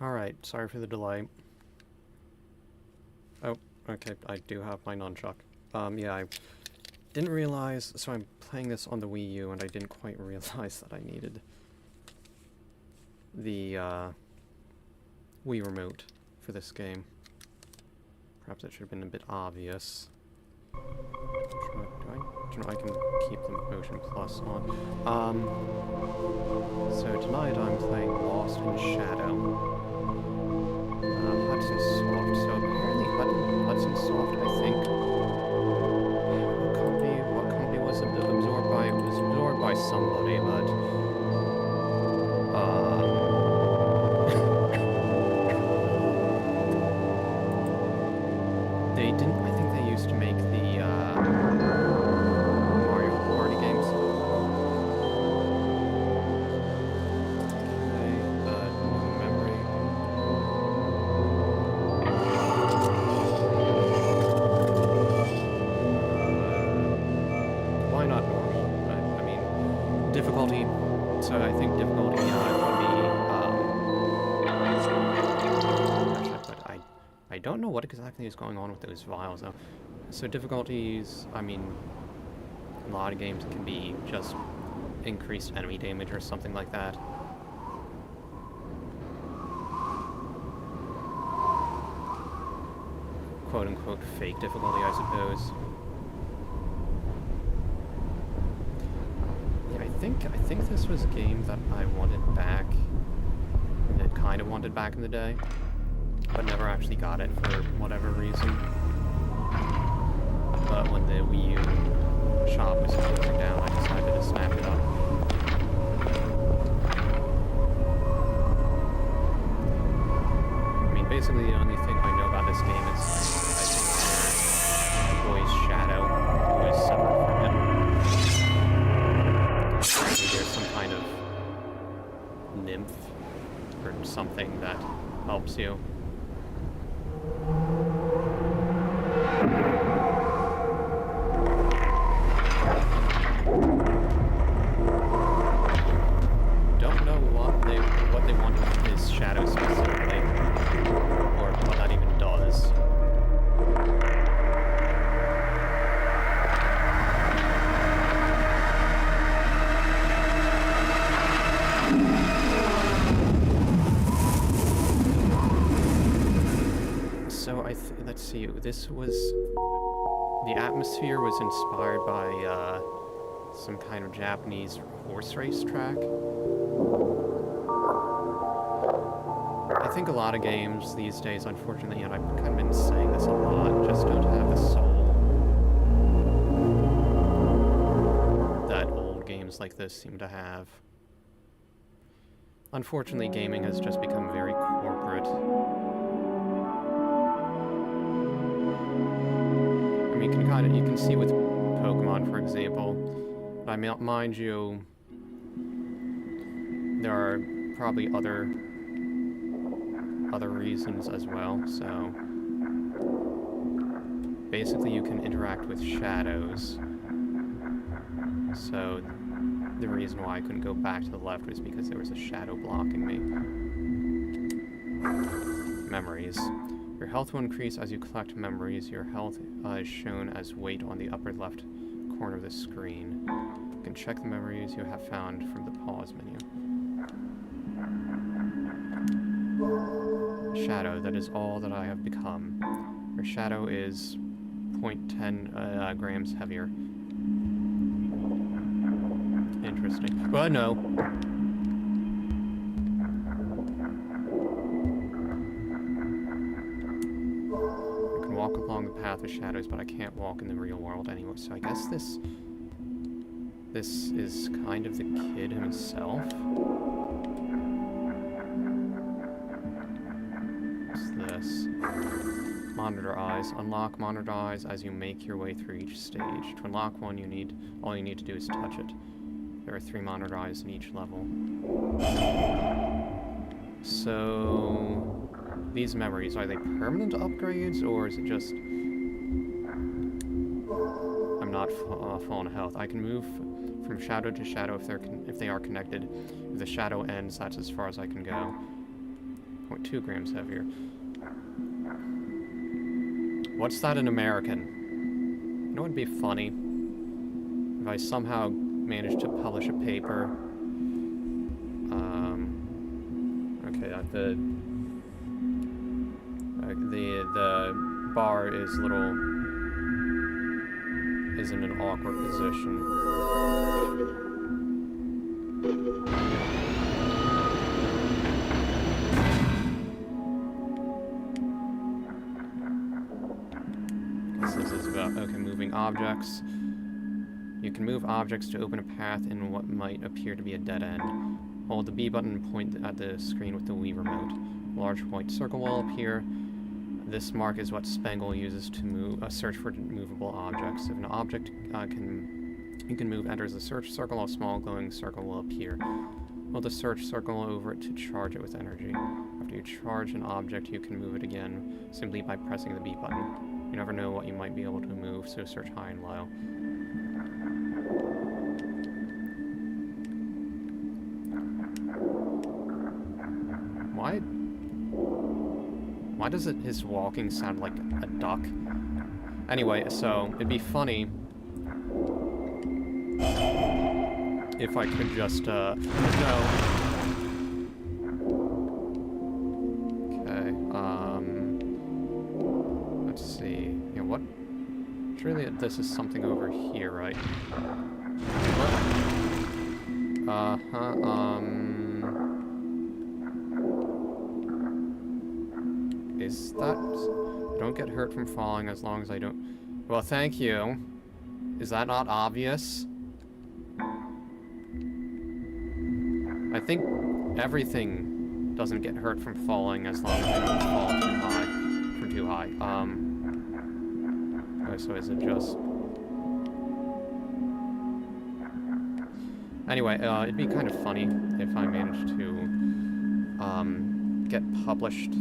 Alright, sorry for the delay. Oh, okay, I do have my nunchuck. Yeah, I didn't realize, so I'm playing this on the Wii U, and I didn't quite realize that I needed the, Wii remote for this game. Perhaps it should have been a bit obvious. I can keep the motion plus on. So tonight I'm playing Lost in Shadow. Hudson Soft. So apparently Hudson Soft, I think. What company was it absorbed by? It was absorbed by somebody, but they didn't. I think they used to make the Mario Party games. Okay, new memory. Why not normal? I mean, difficulty. So I think difficulty would be. But I don't know what exactly is going on with those vials though. So difficulties. I mean, a lot of games can be just increased enemy damage or something like that. Quote-unquote fake difficulty, I suppose. Yeah, I think this was a game that I wanted back, that kind of wanted back in the day, but never actually got it for whatever reason. But when the Wii U shop was closing down, I decided to snap it up. I mean, basically the only thing I know about this game is I think the boy's shadow was separate from it. Maybe there's some kind of nymph or something that helps you. Don't know what they want with his shadow specifically, or what that even does. So let's see. This was the atmosphere was inspired by some kind of Japanese horse race track. I think a lot of games these days, unfortunately, and I've kind of been saying this a lot, just don't have the soul that old games like this seem to have. Unfortunately, gaming has just become very corporate. I mean, you can see with Pokemon, for example. But I mean, mind you, there are probably other reasons as well. So basically, you can interact with shadows. So the reason why I couldn't go back to the left was because there was a shadow blocking me. Memories. Your health will increase as you collect memories. Your health is shown as weight on the upper left corner of the screen. You can check the memories you have found from the pause menu. Shadow, that is all that I have become. Your shadow is 0.10 grams heavier. Interesting. Well, no. Walk along the path of shadows, but I can't walk in the real world anyway, so I guess this is kind of the kid himself. What's this? Monitor eyes. Unlock monitor eyes as you make your way through each stage. To unlock one, all you need to do is touch it. There are 3 monitor eyes in each level. So these memories, are they permanent upgrades, or is it just... I'm not full on health. I can move from shadow to shadow if they are connected. If the shadow ends, that's as far as I can go. 0.2 grams heavier. What's that in American? You know what would be funny? If I somehow managed to publish a paper. Okay, the bar is in an awkward position. This is about, okay, moving objects. You can move objects to open a path in what might appear to be a dead end. Hold the B button and point at the screen with the Wii remote. A large white circle will appear. This mark is what Spangle uses to search for movable objects. If an object you can move enters the search circle, a small glowing circle will appear. Hold the search circle over it to charge it with energy. After you charge an object, you can move it again simply by pressing the B button. You never know what you might be able to move, so search high and low. Why does his walking sound like a duck? Anyway, so it'd be funny if I could just, no. Okay, let's see. Yeah, what? Surely this is something over here, right? What? Is that... I don't get hurt from falling as long as I don't... Well, thank you. Is that not obvious? I think everything doesn't get hurt from falling as long as I don't fall too high. Oh, so is it just... Anyway, it'd be kind of funny if I managed to, get published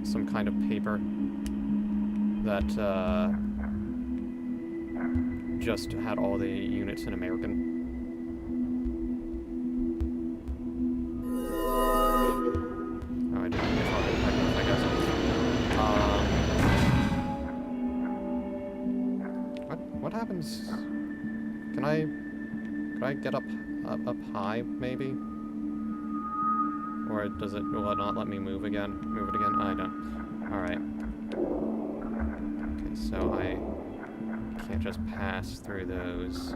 some kind of paper that just had all the units in American. Oh, I didn't get I guess. What happens? Can I get up high maybe? Or will it not let me move again? Move it again? I don't. Alright. Okay, so I can't just pass through those.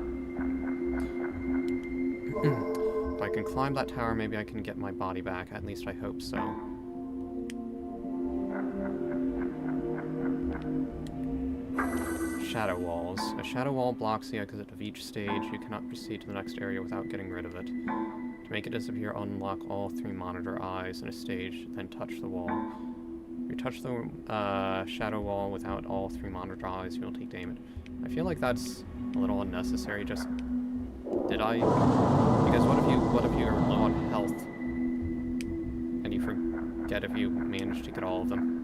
If I can climb that tower, maybe I can get my body back. At least I hope so. Shadow walls. A shadow wall blocks the exit of each stage. You cannot proceed to the next area without getting rid of it. To make it disappear, unlock all 3 monitor eyes in a stage, then touch the wall. If you touch the shadow wall without all 3 monitor eyes, you'll take damage. I feel like that's a little unnecessary. Just did I? Because what if you're low on health and you forget if you manage to get all of them?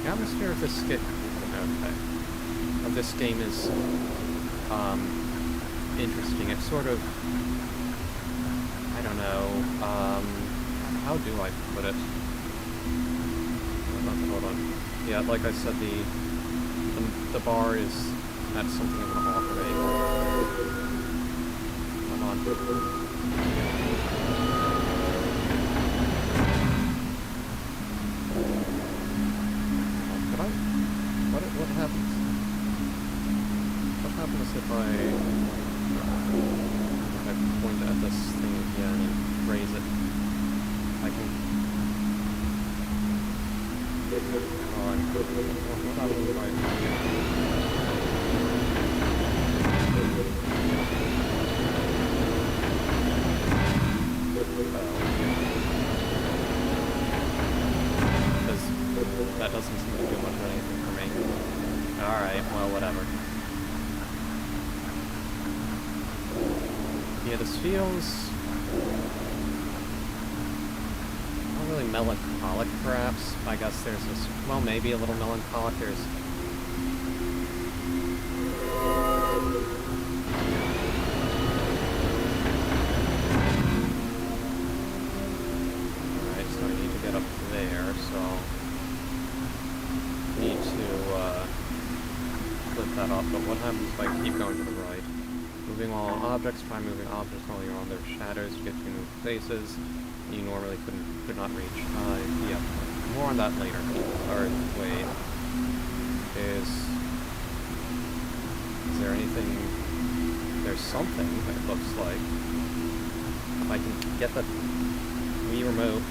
The atmosphere of this game is interesting. It's sort of, I don't know, how do I put it? Hold on. Yeah, like I said, the bar is at something of an awkward angle. Come on. What happens? What happens if I point at this thing again and raise it? I can... Come on. What happens if I... Because that doesn't seem to do much of anything for me. Alright, well, whatever. Yeah, this feels... not really melancholic, perhaps. I guess there's this, well, maybe a little melancholic. There's... Alright, so I need to get up there, so... need to, flip that off, but what happens if I keep going to the right? Moving all objects, try moving objects while you're on their shadows to get to new places you normally could not reach. Yeah, more on that later. Or, wait. Is there anything... There's something, it looks like. If I can get the Wii remote.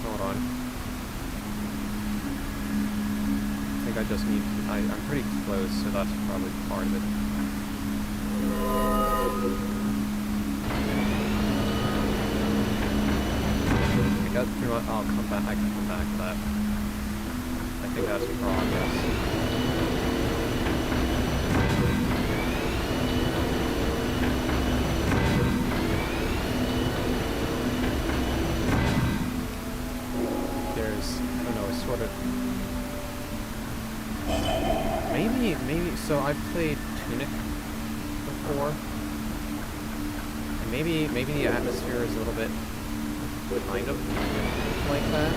Hold on. I think I just need to... I'm pretty close, so that's probably part of it. I'll come back. I can come back to that. I think that's progress. There's, I don't know, sort of. Maybe. So I've played Tunic before, and maybe the atmosphere is a little bit. Kind of like that.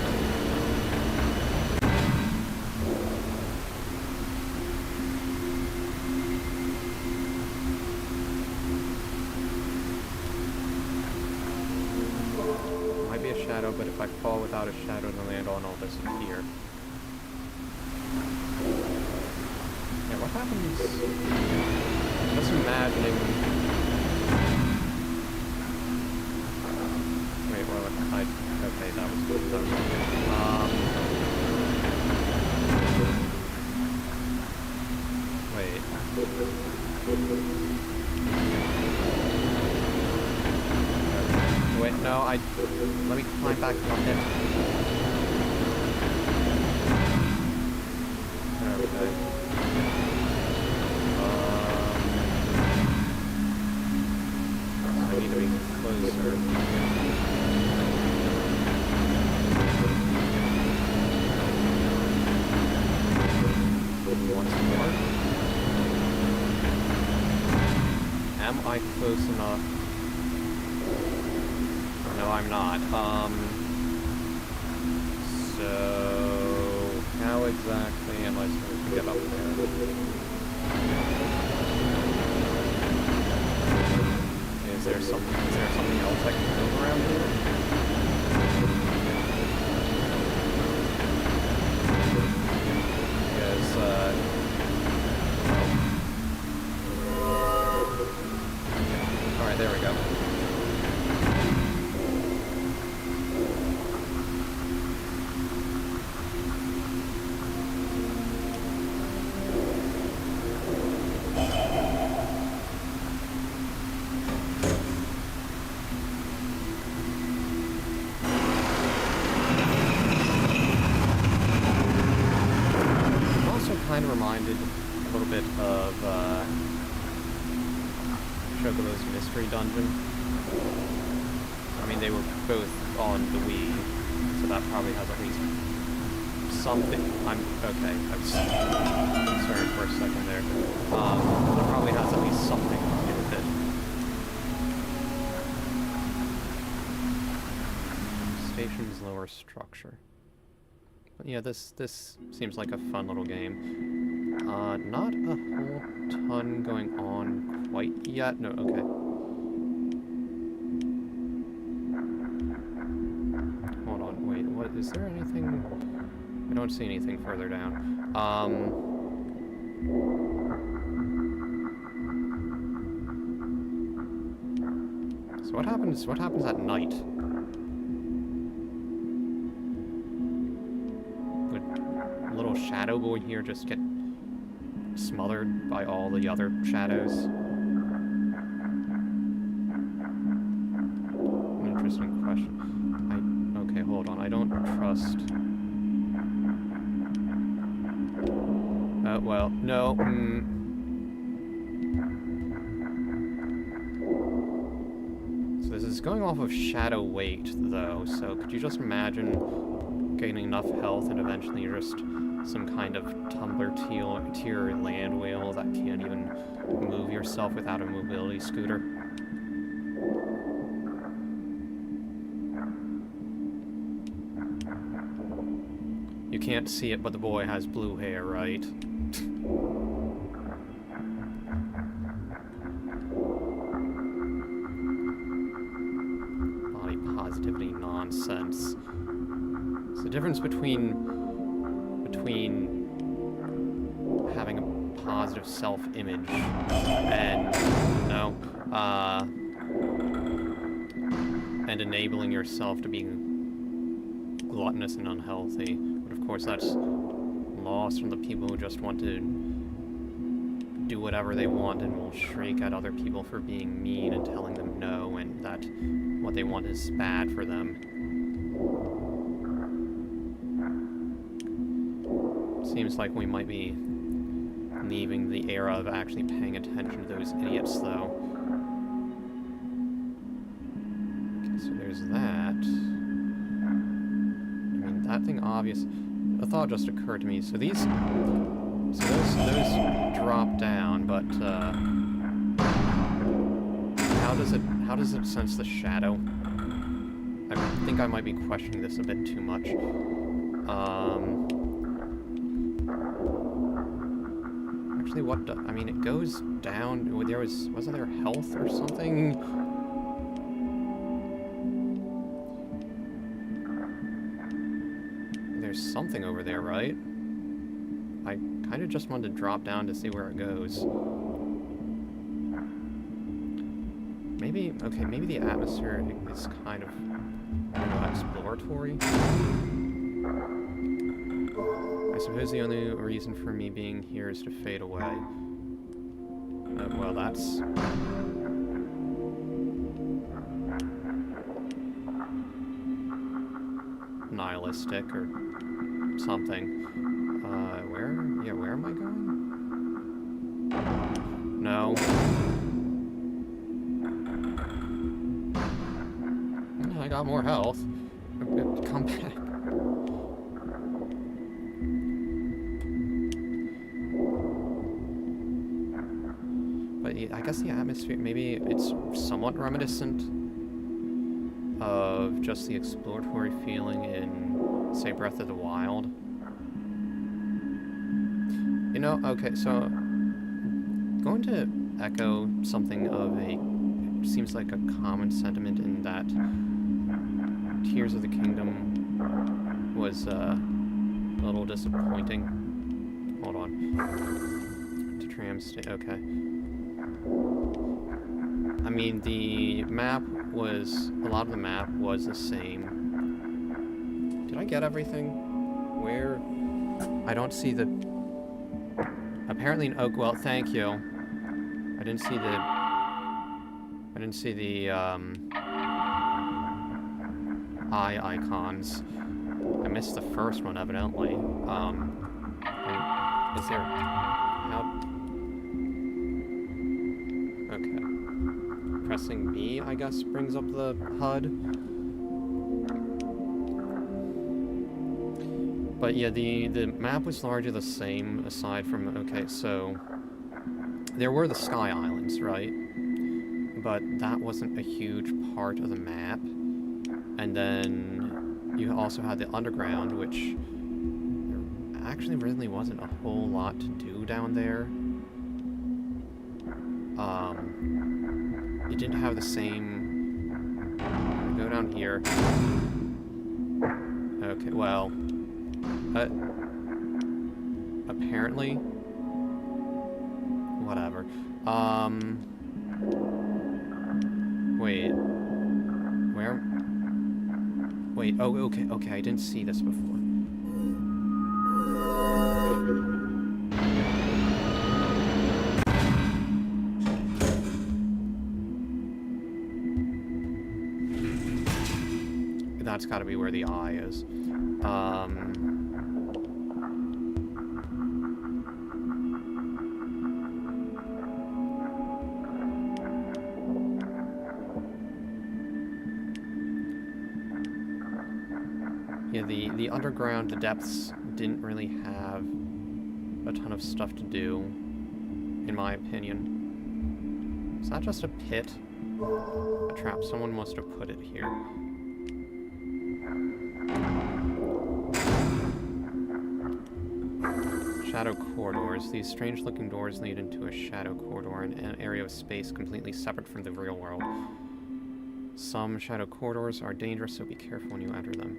Might be a shadow, but if I fall without a shadow to land on, I'll disappear. Yeah, what happens? I'm just imagining. Okay, that was good. Wait. Wait, no, let me climb back up it. Okay. I need to be closer. Once more. Am I close enough? No, I'm not. So how exactly am I supposed to get up there? Is there something else I can do around here? Alright, there we go. I'm also kind of reminded a little bit of Chocobo's Mystery Dungeon. I mean, they were both on the Wii, so that probably has at least something. Okay. I was concerned for a second there. That probably has at least something to do with it. Station's lower structure. But yeah, this seems like a fun little game. Not a whole ton going on quite yet. No, okay. Hold on, wait, what, is there anything? I don't see anything further down. So what happens at night? Would little shadow boy here just get smothered by all the other shadows? Interesting question. Okay, hold on. I don't trust... well, no. this is going off of shadow weight, though, so could you just imagine gaining enough health and eventually you're just some kind of tumbler tier land whale that can't even move yourself without a mobility scooter? You can't see it, but the boy has blue hair, right? Body positivity nonsense. It's the difference between having a positive self-image and and enabling yourself to be gluttonous and unhealthy. But of course that's lost from the people who just want to do whatever they want and will shriek at other people for being mean and telling them no and that what they want is bad for them. Seems like we might be leaving the era of actually paying attention to those idiots, though. Okay, so there's that. I mean, that thing obvious. A thought just occurred to me. So those drop down, but how does it sense the shadow? I think I might be questioning this a bit too much. Actually, I mean, it goes down. Wasn't there health or something? There's something over there, right? I kind of just wanted to drop down to see where it goes. Maybe the atmosphere is kind of, I don't know, exploratory. I suppose the only reason for me being here is to fade away. Well, that's... nihilistic or something. Where am I going? No. I got more health. Come back. But I guess the atmosphere, maybe it's somewhat reminiscent of just the exploratory feeling in, say, Breath of the Wild. You know, okay, so going to echo something of seems like a common sentiment in that Tears of the Kingdom was a little disappointing. Hold on. To tram state, okay. I mean, a lot of the map was the same. Did I get everything? Where? I don't see the... Apparently in Oakwell, thank you. I didn't see the eye icons. I missed the first one, evidently. Is there... How... Okay. Pressing B, I guess, brings up the HUD. But yeah, the map was largely the same, aside from... Okay, so... There were the Sky Islands, right? But that wasn't a huge part of the map. And then you also had the underground, which there actually really wasn't a whole lot to do down there. You didn't have the same... Go down here. Okay, well... apparently... Whatever. Wait. Where? Wait, oh, okay, I didn't see this before. That's gotta be where the eye is. Yeah, the underground, the depths didn't really have a ton of stuff to do, in my opinion. Is that just a pit? A trap. Someone must have put it here. Shadow corridors. These strange-looking doors lead into a shadow corridor, an area of space completely separate from the real world. Some shadow corridors are dangerous, so be careful when you enter them.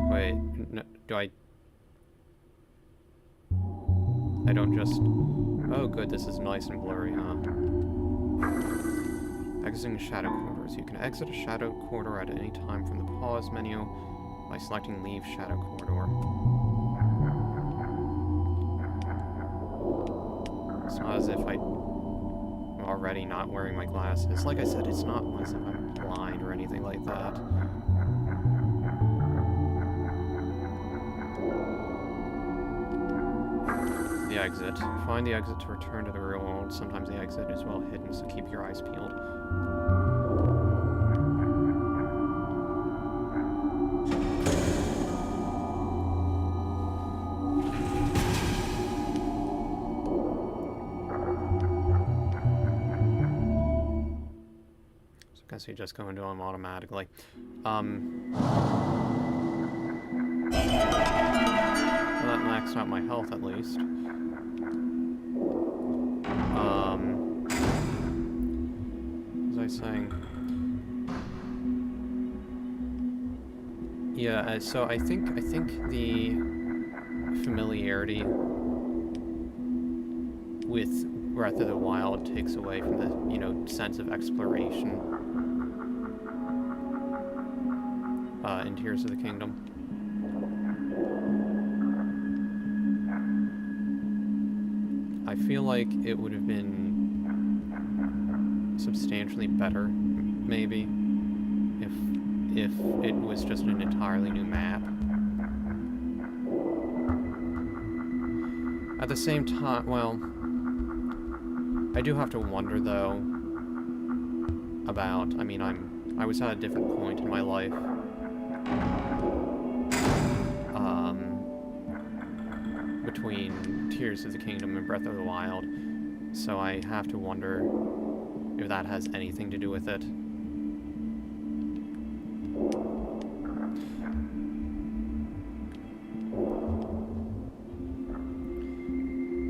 Wait, no, do I don't just... Oh good, this is nice and blurry, huh? Exiting shadow corridors. You can exit a shadow corridor at any time from the pause menu by selecting Leave Shadow Corridor. It's not as if I'm already not wearing my glasses. Like I said, it's not as if I'm blind or anything like that. The exit. Find the exit to return to the real world. Sometimes the exit is well hidden, so keep your eyes peeled. So I guess you just go into them automatically. Well, that maxed out my health at least. What was I saying? Yeah, so I think the familiarity with Breath of the Wild takes away from the, sense of exploration in Tears of the Kingdom. I feel like it would have been substantially better, maybe, if it was just an entirely new map. At the same time, well, I do have to wonder though about, I was at a different point in my life. Between Tears of the Kingdom and Breath of the Wild, so I have to wonder if that has anything to do with it.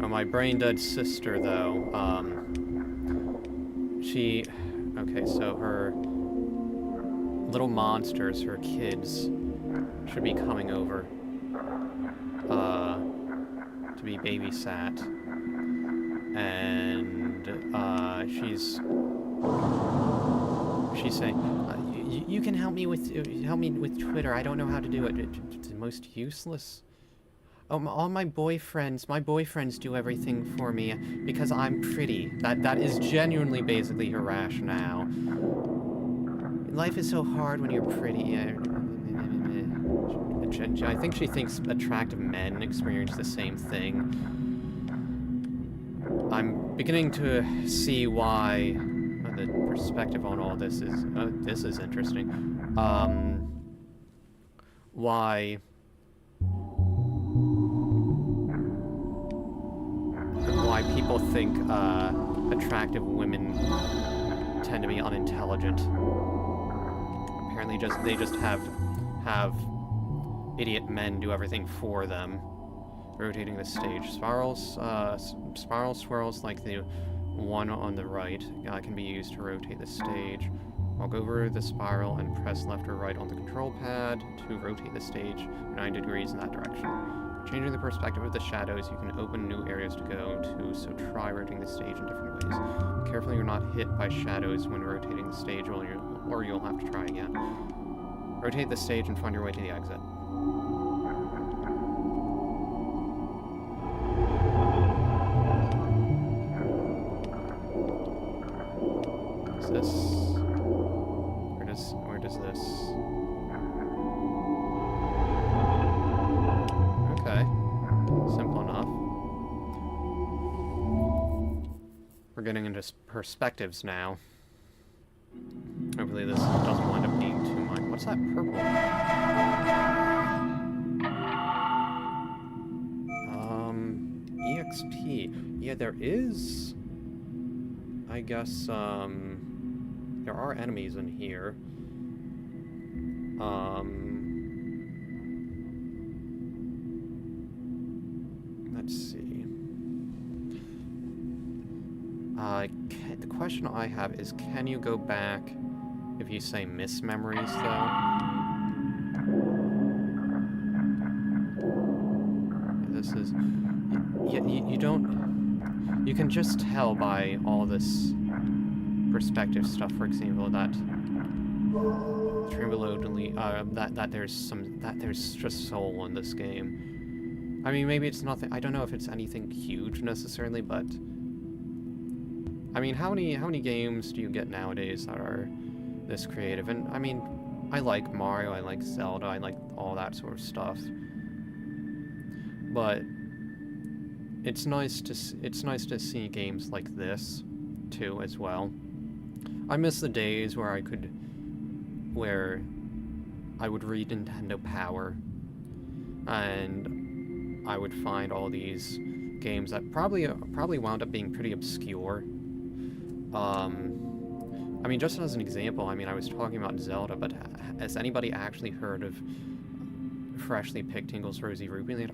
Oh, my brain-dead sister, though, okay, so her little monsters, her kids, should be coming over, to be babysat, and she's saying, you can help me with Twitter. I don't know how to do it. It's the most useless. Oh, all my boyfriends do everything for me because I'm pretty. That is genuinely basically her rationale. Life is so hard when you're pretty. I think she thinks attractive men experience the same thing. I'm beginning to see why the perspective on all this is... this is interesting. Why people think attractive women tend to be unintelligent. Apparently they just have idiot men do everything for them. Rotating the stage. Spiral swirls like the one on the right can be used to rotate the stage. Walk over the spiral and press left or right on the control pad to rotate the stage 90 degrees in that direction. Changing the perspective of the shadows, you can open new areas to go to, so try rotating the stage in different ways. Be careful you're not hit by shadows when rotating the stage, or you'll have to try again. Rotate the stage and find your way to the exit. Is this... Where does this... Okay. Simple enough. We're getting into perspectives now. Hopefully this doesn't wind up being too much. What's that purple? there is, I guess, there are enemies in here. Let's see. The question I have is, can you go back if you say miss memories, though? This is... You don't... You can just tell by all this perspective stuff, for example, that... that there's just soul in this game. I mean, maybe it's nothing... I don't know if it's anything huge, necessarily, but... I mean, how many games do you get nowadays that are this creative? And, I mean, I like Mario, I like Zelda, I like all that sort of stuff. But it's nice to see games like this, too, as well. I miss the days where I would read Nintendo Power, and I would find all these games that probably wound up being pretty obscure. I mean, just as an example, I mean, I was talking about Zelda, but has anybody actually heard of Freshly Picked Tingle's Rosy Ruby Land?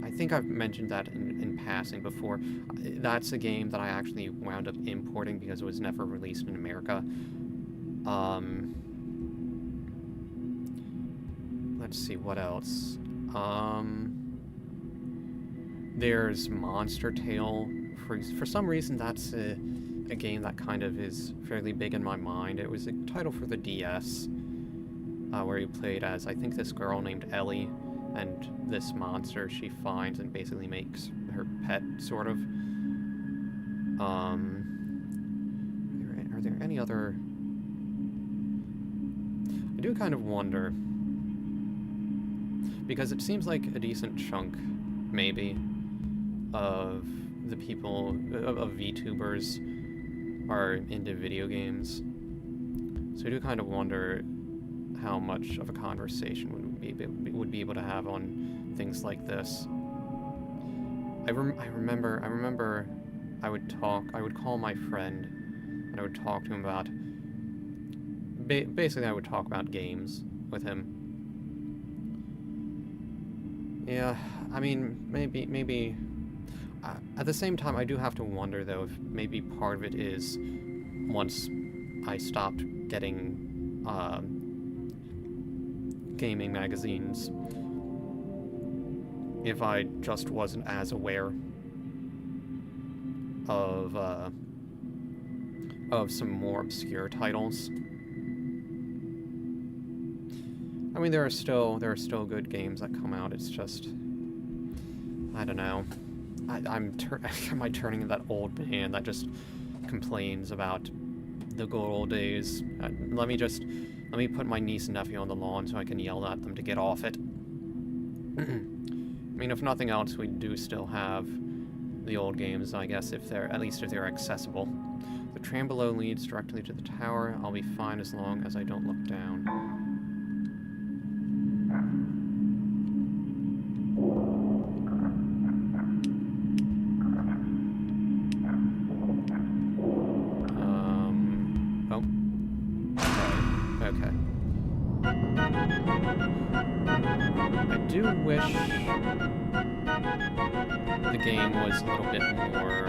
I think I've mentioned that in passing before. That's a game that I actually wound up importing because it was never released in America. Let's see, what else? There's Monster Tale. For some reason, that's a game that kind of is fairly big in my mind. It was a title for the DS, where you played as, I think, this girl named Ellie, and this monster she finds and basically makes her pet, sort of. Are there any other... I do kind of wonder, because it seems like a decent chunk, maybe, of the people, of VTubers are into video games. So I do kind of wonder how much of a conversation would be able to have on things like this. I remember I would call my friend and I would talk to him about basically I would talk about games with him. Yeah, I mean, maybe at the same time, I do have to wonder, though, if maybe part of it is once I stopped getting gaming magazines, if I just wasn't as aware of some more obscure titles. I mean, there are still good games that come out. It's just, I don't know. Am I turning into that old man that just complains about the good old days? Let me put my niece and nephew on the lawn so I can yell at them to get off it. I mean, if nothing else, we do still have the old games, I guess, at least if they're accessible. The tram below leads directly to the tower. I'll be fine as long as I don't look down. Wish the game was a little bit more...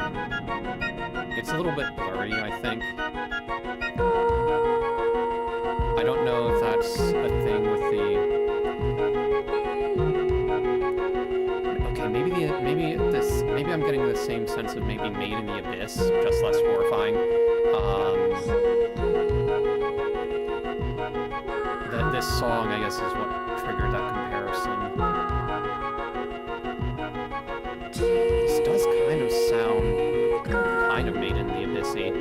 It's a little bit blurry, I think. I don't know if that's a thing with the... Okay, maybe I'm getting the same sense of maybe Made in the Abyss, just less horrifying. This song, I guess, is what triggered that comparison. This does kind of sound kind of Made in the Abyssy.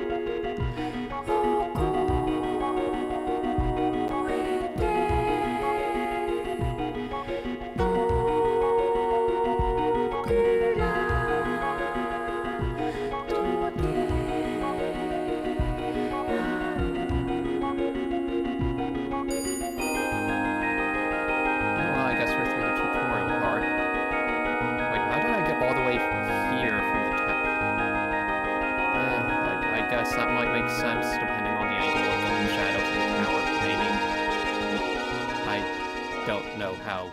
know how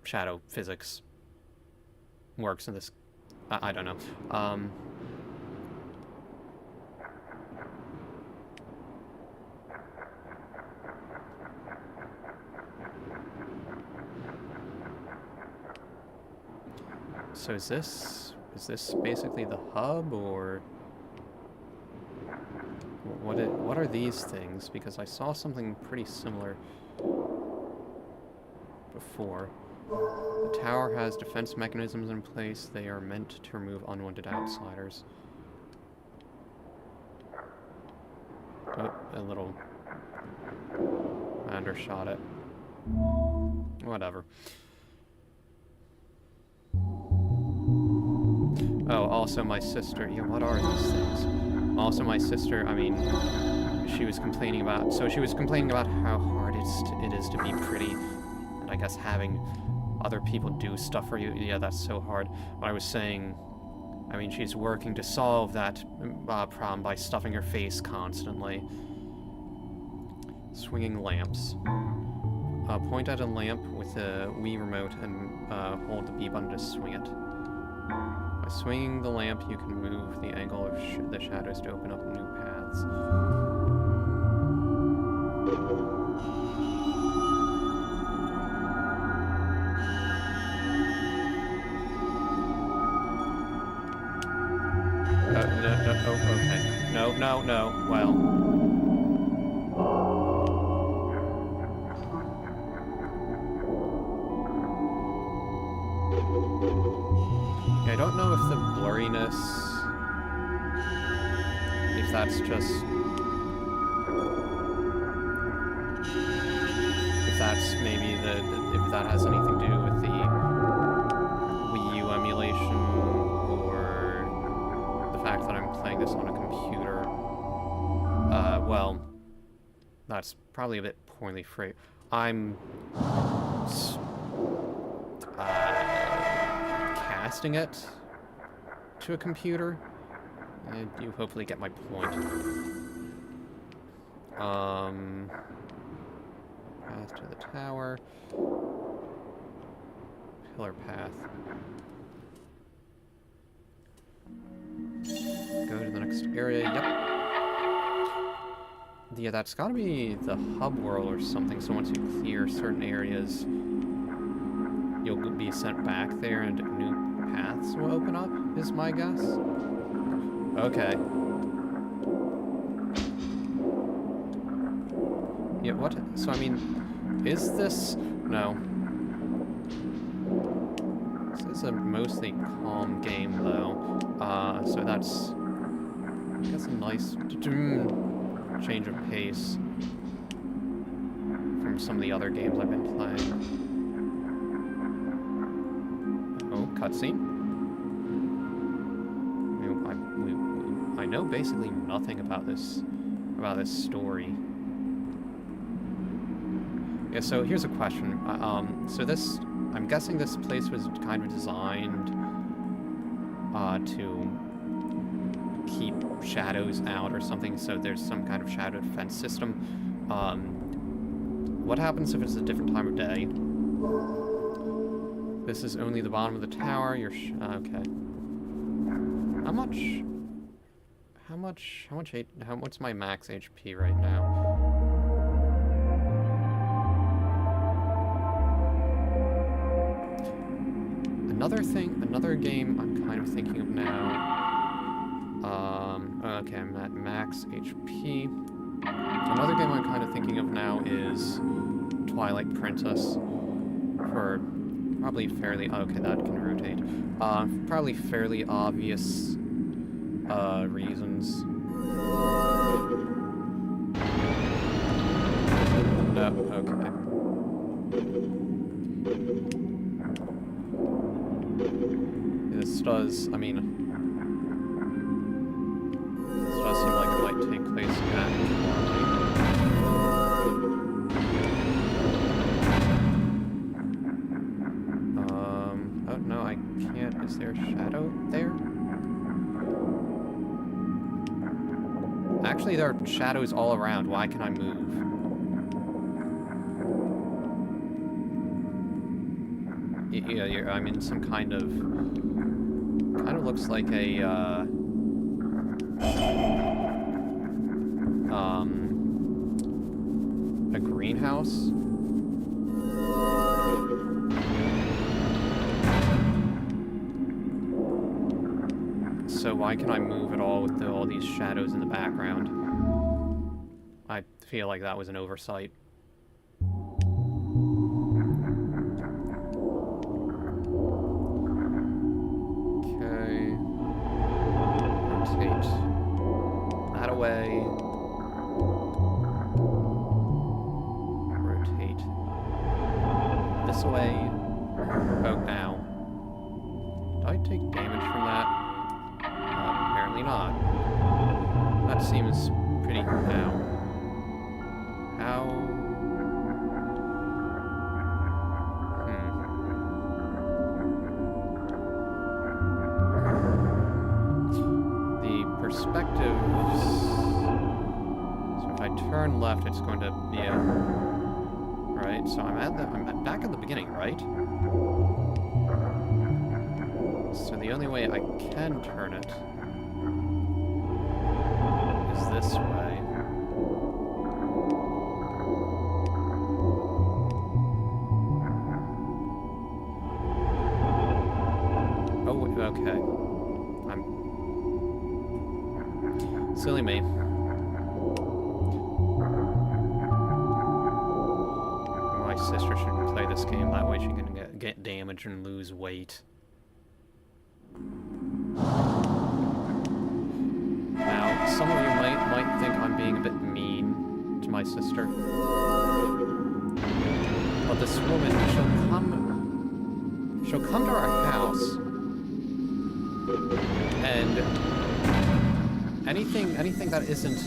shadow physics works in this. I don't know. So is this basically the hub, or what are these things? Because I saw something pretty similar before. The tower has defense mechanisms in place. They are meant to remove unwanted outsiders. Oh, a little... I undershot it. Whatever. Oh, also my sister. Yeah, what are these things? Also my sister, I mean, she was complaining about... So she was complaining about how hard it is to be pretty. And I guess having other people do stuff for you, yeah, that's so hard. But I was saying, I mean, she's working to solve that problem by stuffing her face constantly. Swinging lamps. Point at a lamp with a Wii remote and hold the B button to swing it. By swinging the lamp, you can move the angle of the shadows to open up new paths. Oh, okay. No, well... I don't know if the blurriness, if that's just, if that's maybe if that has anything to do with the Wii U emulation, or the fact that I'm playing this on a computer. Well, that's probably a bit poorly phrased. I'm casting it to a computer, and you hopefully get my point. Path to the tower. Pillar path. Go to the next area. Yep. Yeah, that's gotta be the hub world or something, so once you clear certain areas, you'll be sent back there and new paths will open up, is my guess. Okay. Yeah, what? So, I mean, is this... No. This is a mostly calm game, though. So that's... I guess a nice change of pace from some of the other games I've been playing. Oh, cutscene. I know basically nothing about this story. Yeah, so here's a question. So this, I'm guessing this place was kind of designed to keep shadows out or something, so there's some kind of shadow defense system. What happens if it's a different time of day? This is only the bottom of the tower. Okay. What's my max HP right now? Another game I'm kind of thinking of now. Okay, I'm at max HP. Another game I'm kind of thinking of now is Twilight Princess. For probably fairly... Okay, that can rotate. Probably fairly obvious reasons. No, okay. This does, I mean... This does seem like it might take place at oh no, I can't. Is there a shadow there? Actually, there are shadows all around. Why can I move? Yeah, I'm in some kind of looks like a greenhouse. So why can I move at all with all these shadows in the background? I feel like that was an oversight. Okay. Rotate that away. Rotate this away. Oh, ow. Did I take damage from that? Apparently not. That seems pretty... Ow. How... The perspectives... So if I turn left, it's going to be a... Right, so I'm back at the beginning, right? So the only way I can turn it is this way. Oh, okay. I'm... Silly me. My sister should play this game, that way she can get damage and lose weight. Now, some of you might think I'm being a bit mean to my sister. But this woman, she'll come to our house, and anything that isn't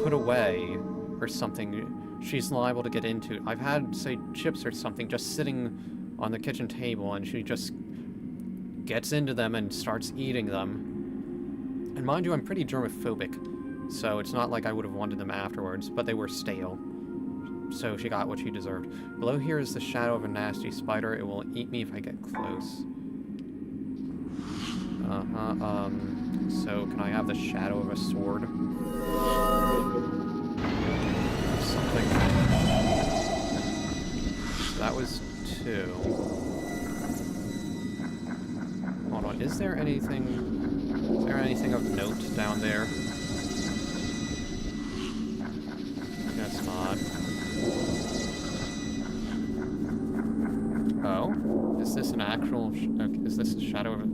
put away or something, she's liable to get into. I've had, say, chips or something just sitting on the kitchen table, and she just gets into them and starts eating them. And mind you, I'm pretty germophobic, so it's not like I would have wanted them afterwards, but they were stale. So she got what she deserved. Below here is the shadow of a nasty spider. It will eat me if I get close. So can I have the shadow of a sword? Something. That was 2. Hold on, is there anything of note down there? Guess not. Oh? Is this an actual... is this a shadow of a...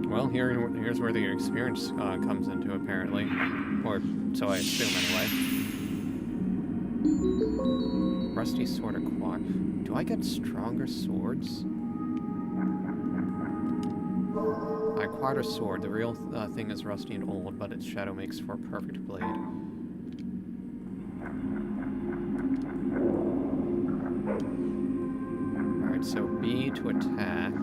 Well, here's where the experience comes into, apparently. Or so I assume, anyway. Rusty sword acquired. Do I get stronger swords? I acquired a sword. The real thing is rusty and old, but its shadow makes for a perfect blade. Alright, so B to attack.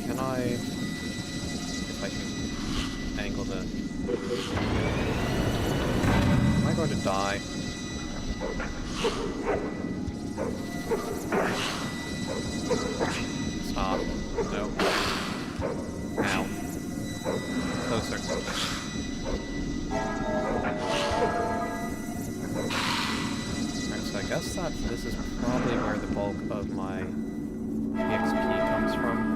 Can I... if I can angle the... Am I going to die? Stop. No. Ow. Closer. Alright, so I guess this is probably where the bulk of my EXP comes from.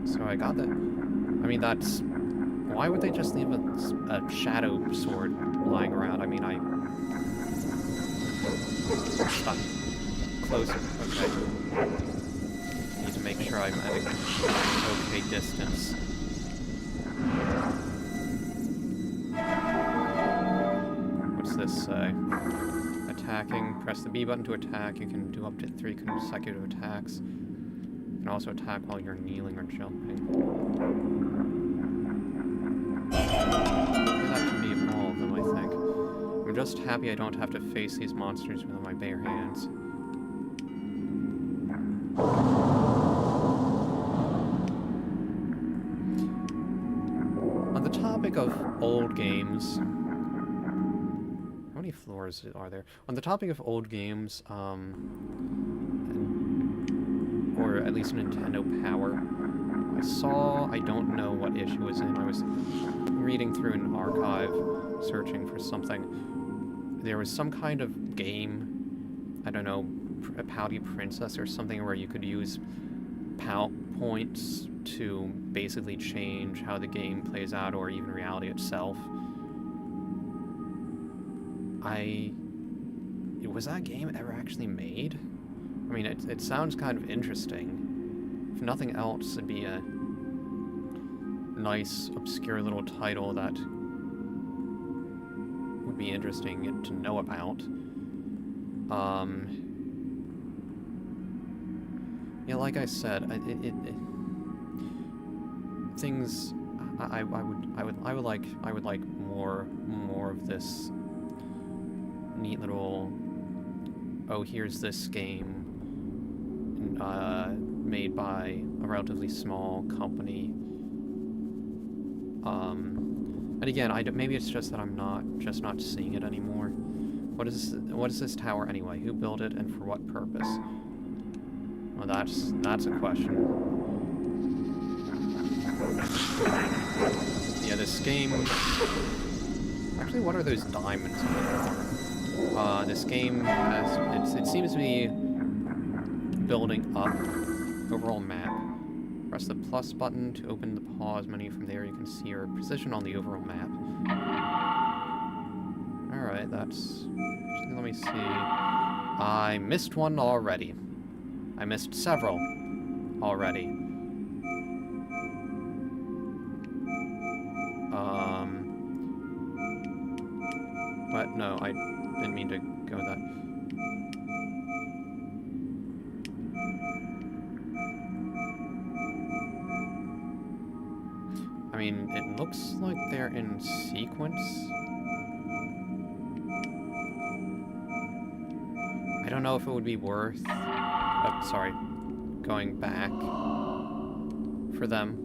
So I got that. I mean, that's... Why would they just leave a shadow sword lying around? I mean, Stop. Closer. Okay. Need to make sure I'm at an okay distance. What's this say? Attacking. Press the B button to attack. You can do up to 3 consecutive attacks. You can also attack while you're kneeling or jumping. That can be all of them, I think. I'm just happy I don't have to face these monsters with my bare hands. On the topic of old games... How many floors are there? On the topic of old games, or at least Nintendo Power, I don't know what issue it was in. I was reading through an archive, searching for something. There was some kind of game, I don't know, a Pouty Princess or something, where you could use POW points to basically change how the game plays out, or even reality itself. Was that game ever actually made? I mean, it sounds kind of interesting. If nothing else, it'd be a nice, obscure little title that would be interesting to know about. Yeah, like I said, things. I would like more of this neat little. Oh, here's this game. Made by a relatively small company. And again, maybe it's just that I'm not seeing it anymore. What is this tower anyway? Who built it and for what purpose? Well, that's a question. Yeah, this game. Actually, what are those diamonds in the corner? This game it seems to be building up. Overall map. Press the plus button to open the pause menu. From there you can see your position on the overall map. Alright, that's... Let me see... I missed one already. I missed several already. But no, I didn't mean to go that... I mean, it looks like they're in sequence. I don't know if it would be worth... Oh, sorry. Going back for them.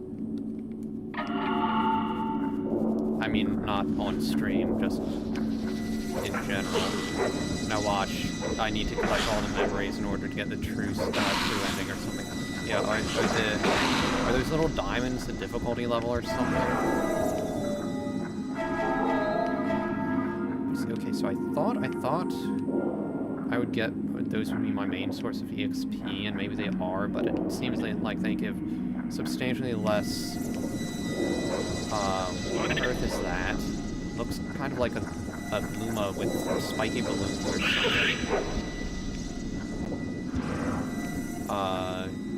I mean, not on stream, just in general. Now watch. I need to collect all the memories in order to get the true ending or something. Yeah, are those little diamonds the difficulty level or something? Okay, so I thought I would get those would be my main source of EXP, and maybe they are, but it seems like they give substantially less. What on earth is that? Looks kind of like a Luma with spiky balloons or something.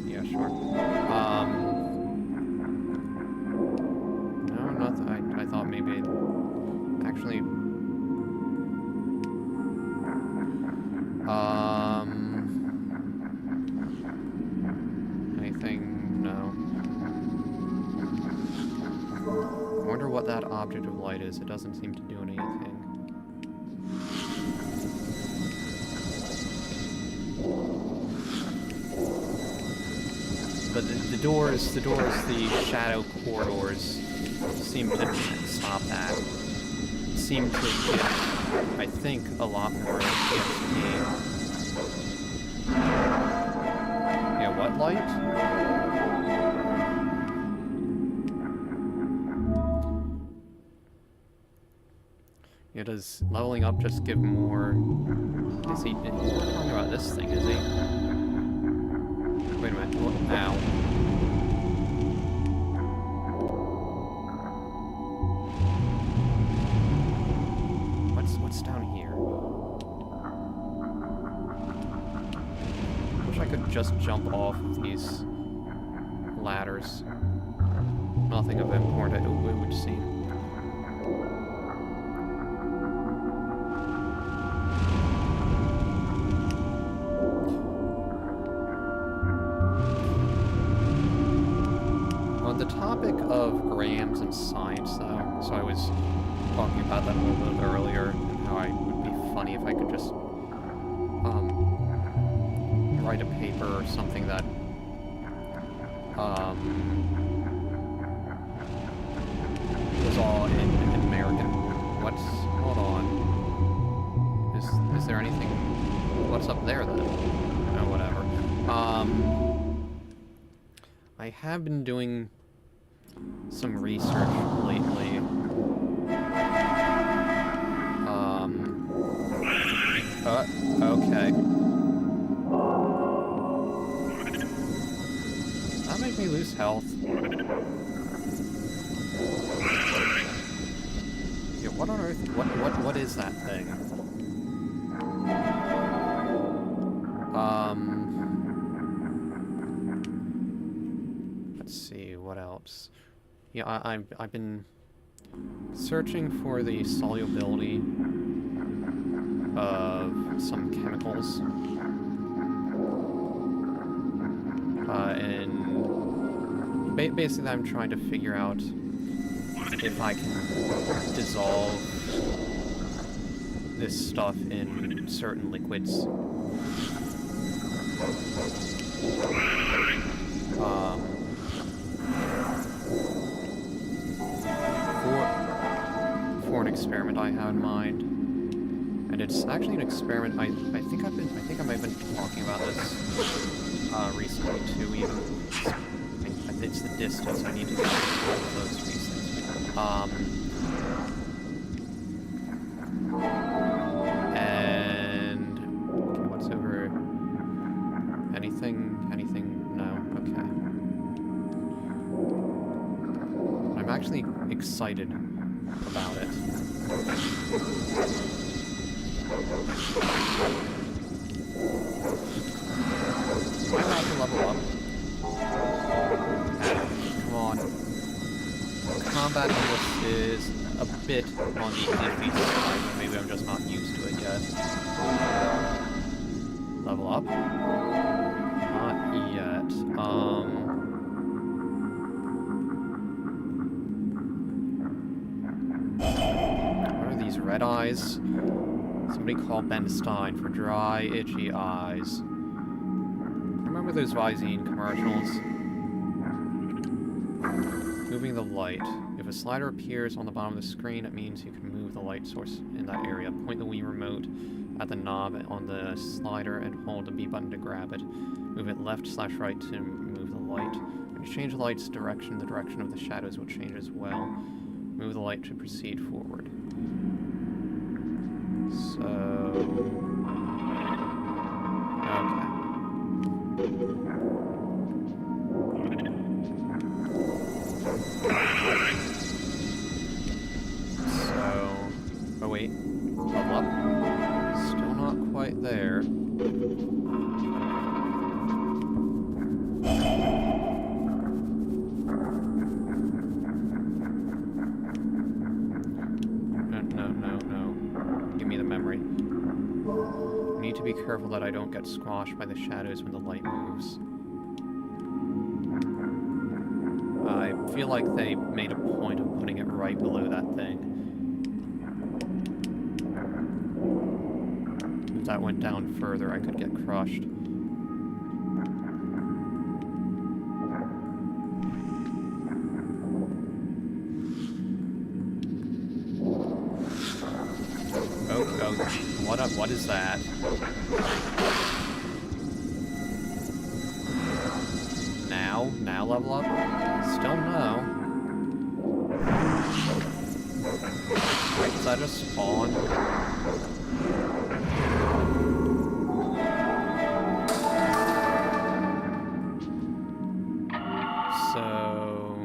Yeah, sure. No, nothing. I thought maybe actually. Anything? No. I wonder what that object of light is. It doesn't seem to do anything. But the doors, the shadow corridors seem to stop that. Seem to give, I think, a lot more EXP. Yeah, what light? Yeah, does leveling up just give more... He's not talking about this thing, is he? Wait a minute. Ow. What's down here? Wish I could just jump off of these ladders. Nothing of importance, it would seem. On the topic of grams and science, though, so I was talking about that a little bit earlier, know, it would be funny if I could just write a paper or something that was all in American. Hold on. Is there anything? What's up there then? Oh, whatever. I have been doing some research lately. Okay. That made me lose health. Yeah, what on earth? What is that thing? Let's see, what else? Yeah, I've been searching for the solubility of some chemicals. And basically I'm trying to figure out if I can dissolve this stuff in certain liquids. For an experiment I have in mind, and it's actually an experiment I think I might have been talking about this recently too. Even it's the distance. I need to get close to these things. And okay, what's over? Anything? No. Okay. I'm actually excited about it. Am I allowed to level up? Come on. Combat on this is a bit on the iffy side, but maybe I'm just not used to it yet. Level up? Not yet. What are these red eyes? Somebody call Ben Stein for dry, itchy eyes. Remember those Visine commercials? Moving the light. If a slider appears on the bottom of the screen, it means you can move the light source in that area. Point the Wii remote at the knob on the slider and hold the B button to grab it. Move it left/right to move the light. When you change the light's direction, the direction of the shadows will change as well. Move the light to proceed forward. So... okay. So... oh wait. Level up. Still not quite there. No. Give me the memory. I need to be careful that I don't get squashed by the shadows when the light moves. I feel like they made a point of putting it right below that thing. If that went down further, I could get crushed. Oh, what is that? Now level up? Still no. Wait, does that just spawn? So...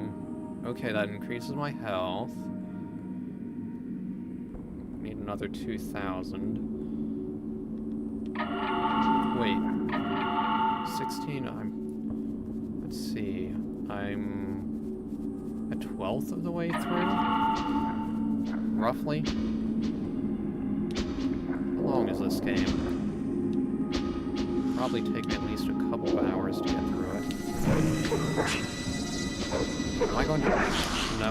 okay, that increases my health. Need another 2,000. Wait. 16, let's see. I'm a 12th of the way through? Roughly? How long is this game? Probably take me at least a couple of hours to get through it. Am I going to... no.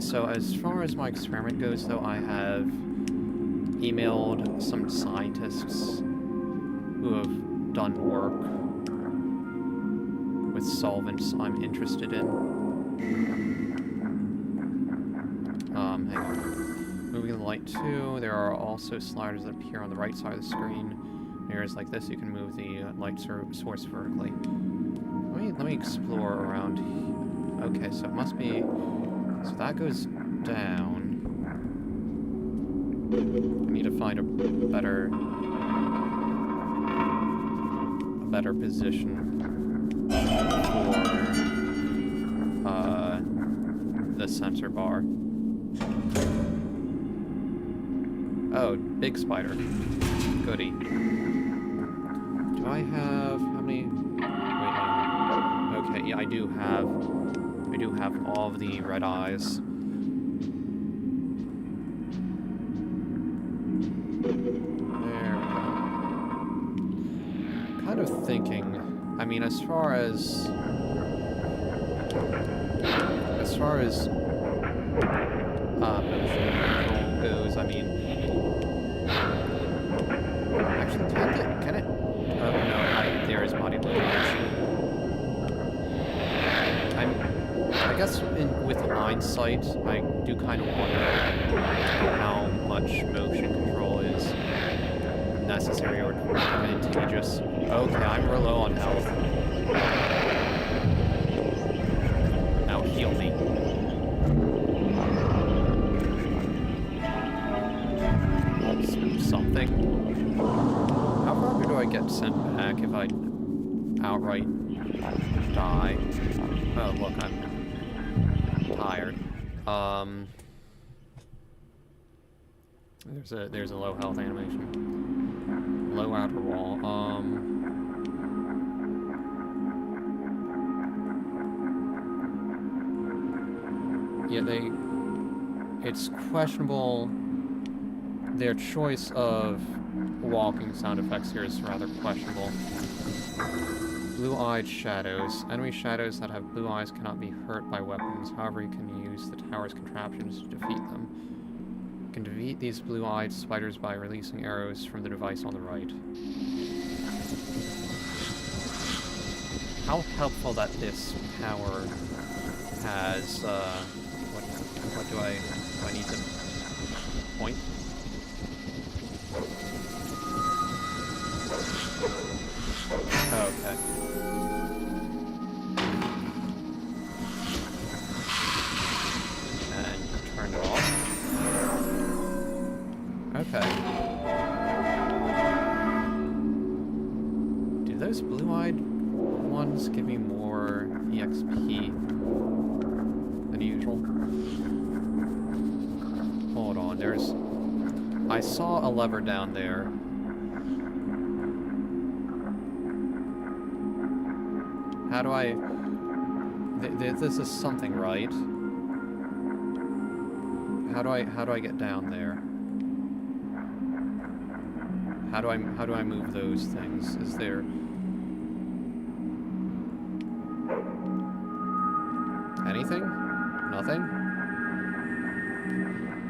So as far as my experiment goes, though, I have emailed some scientists who have done work with solvents I'm interested in. Hang on. Moving the light too. There are also sliders that appear on the right side of the screen. Areas like this, you can move the light source vertically. Let me explore around. Okay, so it must be. So that goes down. I need to find a better position for the sensor bar. Oh, big spider. Goody. Do I have how many? Wait, okay, yeah, I do have all of the red eyes. There we go. Kind of thinking. I mean, as far as motion control goes, I mean, actually, can it? Oh no, there is body language. I guess with line sight, I do kind of wonder how much motion control is necessary or advantageous. Okay, I'm real low on health. Now heal me. Something. How far do I get sent back if I outright die? Oh, look, I'm tired. There's a low health animation. Low outer wall. Yeah, it's questionable. Their choice of walking sound effects here is rather questionable. Blue-eyed shadows. Enemy shadows that have blue eyes cannot be hurt by weapons. However, you can use the tower's contraptions to defeat them. You can defeat these blue-eyed spiders by releasing arrows from the device on the right. How helpful that this power has, what do I need to point? Okay. And turn it off. Okay. Do those blue-eyed ones give me more EXP than usual? Hold on, I saw a lever down there. How do I... this is something, right? How do I get down there? How do I move those things? Is there... anything? Nothing?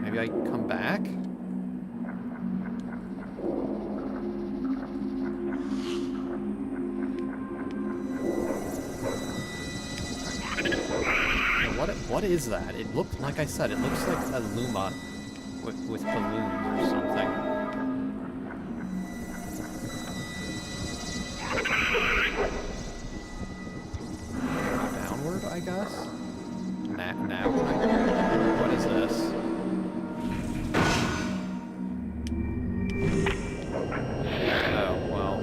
Maybe I come back? What is that? It looked, like I said, it looks like a Luma with balloons or something. Downward, I guess? Now what is this? Oh, well.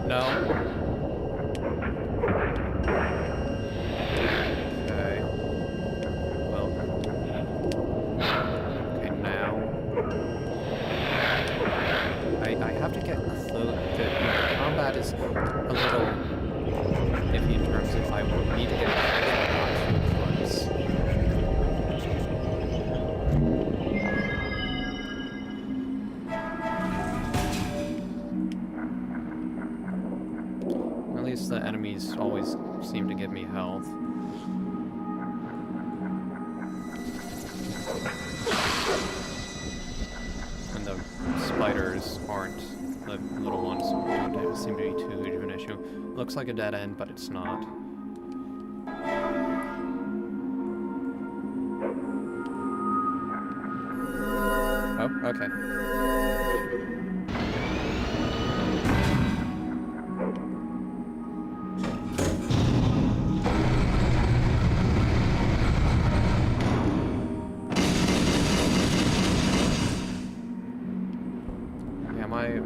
No. The enemies always seem to give me health. spiders aren't, the little ones don't seem to be too huge of an issue. Looks like a dead end, but it's not. Oh, okay.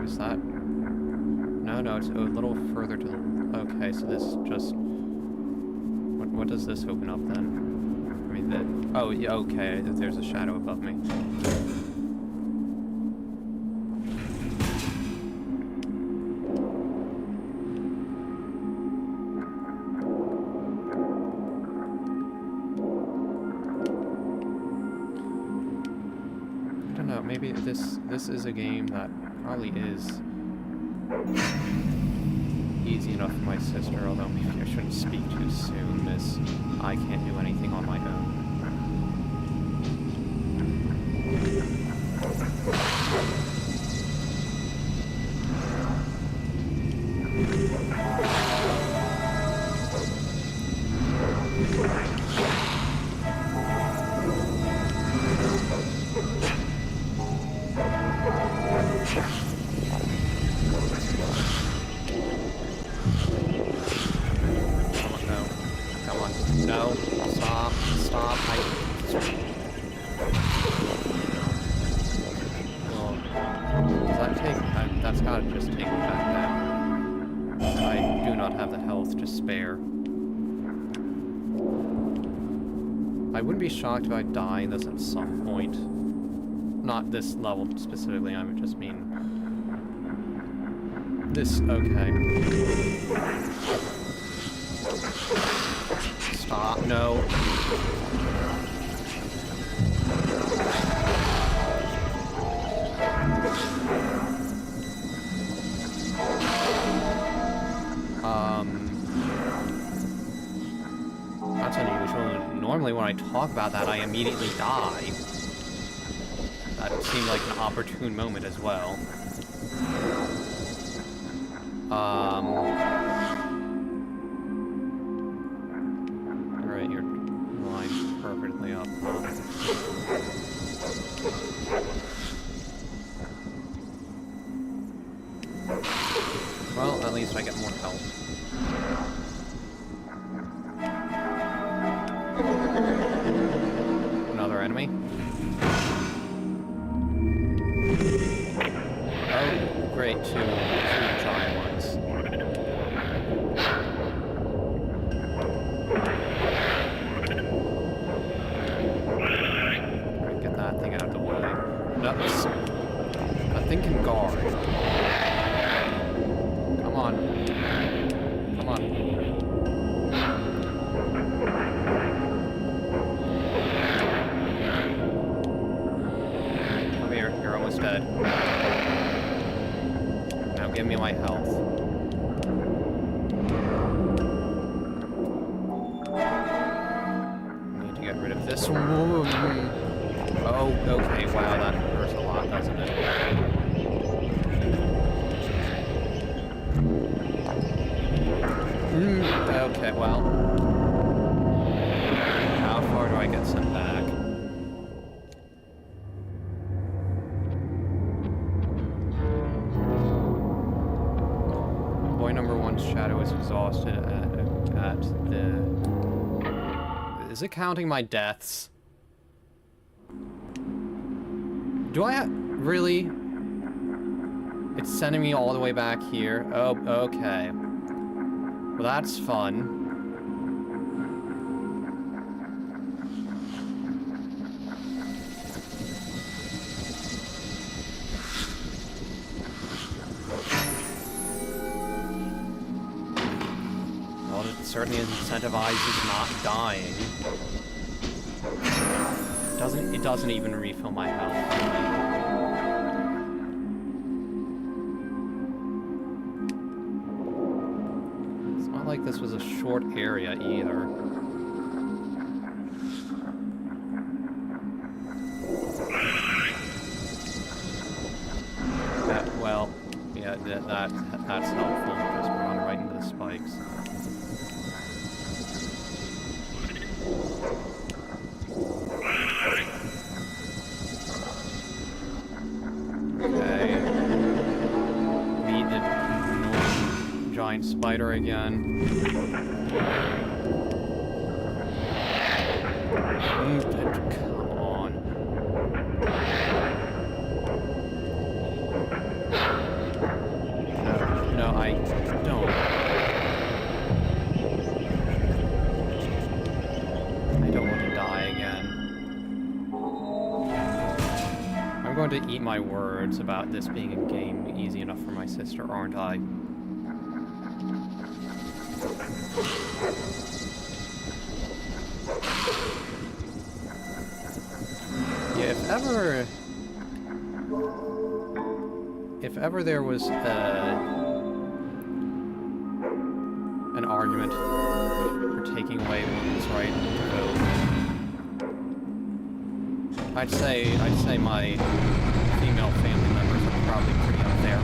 Is that? No, it's a little further to the... Okay, so this just... What does this open up then? I mean, oh, yeah, okay, there's a shadow above me. I don't know, maybe this is a game that probably is easy enough for my sister, although maybe I shouldn't speak too soon, as I can't do anything on my own. No, stop, well, does that take, that's gotta just take me back down. I do not have the health to spare. I wouldn't be shocked if I die in this at some point. Not this level specifically, I would just mean... This, okay. Stop, no. That's unusual. Normally when I talk about that, I immediately die. That seemed like an opportune moment as well. Alright, you're lined perfectly up. Well, at least I get more health. Another enemy. Oh, great, two giant ones. Alright, get that thing out of the way. No, a thing can guard. Come on. Come on. Come here, you're almost dead. Now give me my health. Need to get rid of this one. Oh, okay, wow, that hurts a lot, doesn't it? Okay, well. How far do I get sent back? Boy number one's shadow is exhausted at the... Is it counting my deaths? Do I really? It's sending me all the way back here. Oh, okay. Well, that's fun. Well, it certainly incentivizes not dying. It doesn't even refill my health. Like this was a short area either. that's helpful. Just run right into the spikes. Okay. Meet the annoying giant spider again. Come on. No, I don't. I don't want to die again. I'm going to eat my words about this being a game easy enough for my sister, aren't I? Yeah, if ever there was an argument for taking away women's right to vote, I'd say my female family members are probably pretty up there.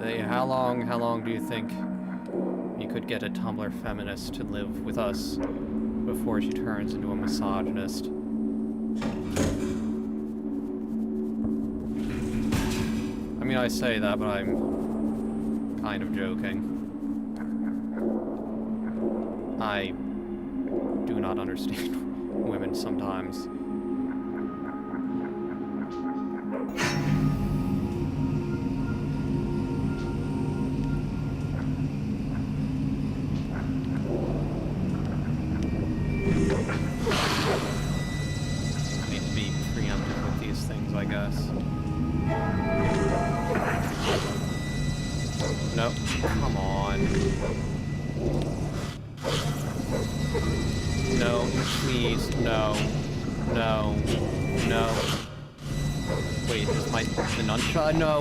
Yeah, how long do you think you could get a Tumblr feminist to live with us before she turns into a misogynist? I mean, I say that, but I'm kind of joking. I do not understand women sometimes. I guess. Nope. Come on. No, please. No. No. No. Wait, is the nunchuck? No.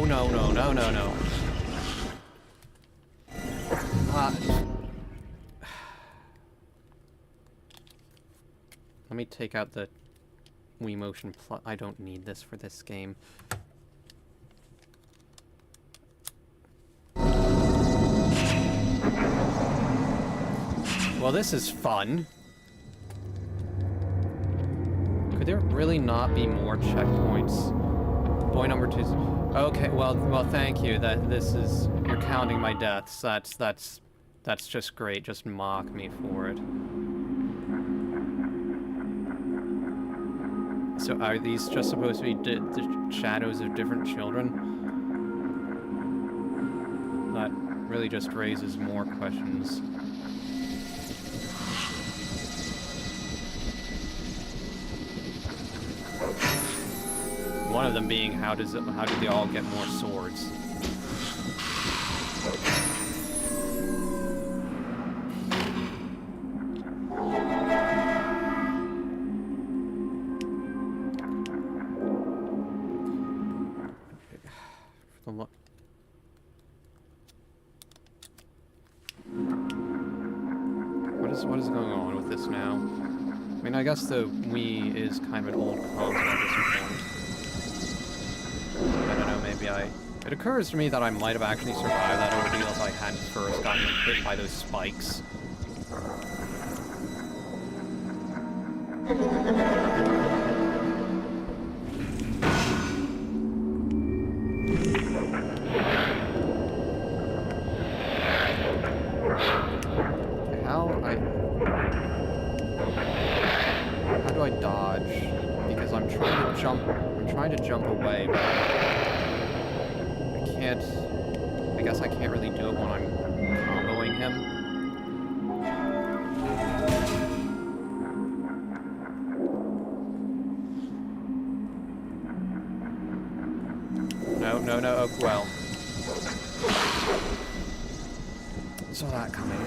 Let me take out the Wii Motion Plus. I don't need this for this game. Well, this is fun. Could there really not be more checkpoints? Boy number 2. Okay, well, thank you. You're counting my deaths. That's just great. Just mock me for it. So are these just supposed to be the shadows of different children? That really just raises more questions. One of them being, how do they all get more swords? What is going on with this now? I mean, I guess the Wii is kind of an old console at this point. I don't know, maybe it occurs to me that I might have actually survived that ordeal if I hadn't first gotten hit by those spikes. How do I dodge? Because I'm trying to jump away, but I can't. I guess I can't really do it when I'm comboing him. No, oh, well. Saw that coming.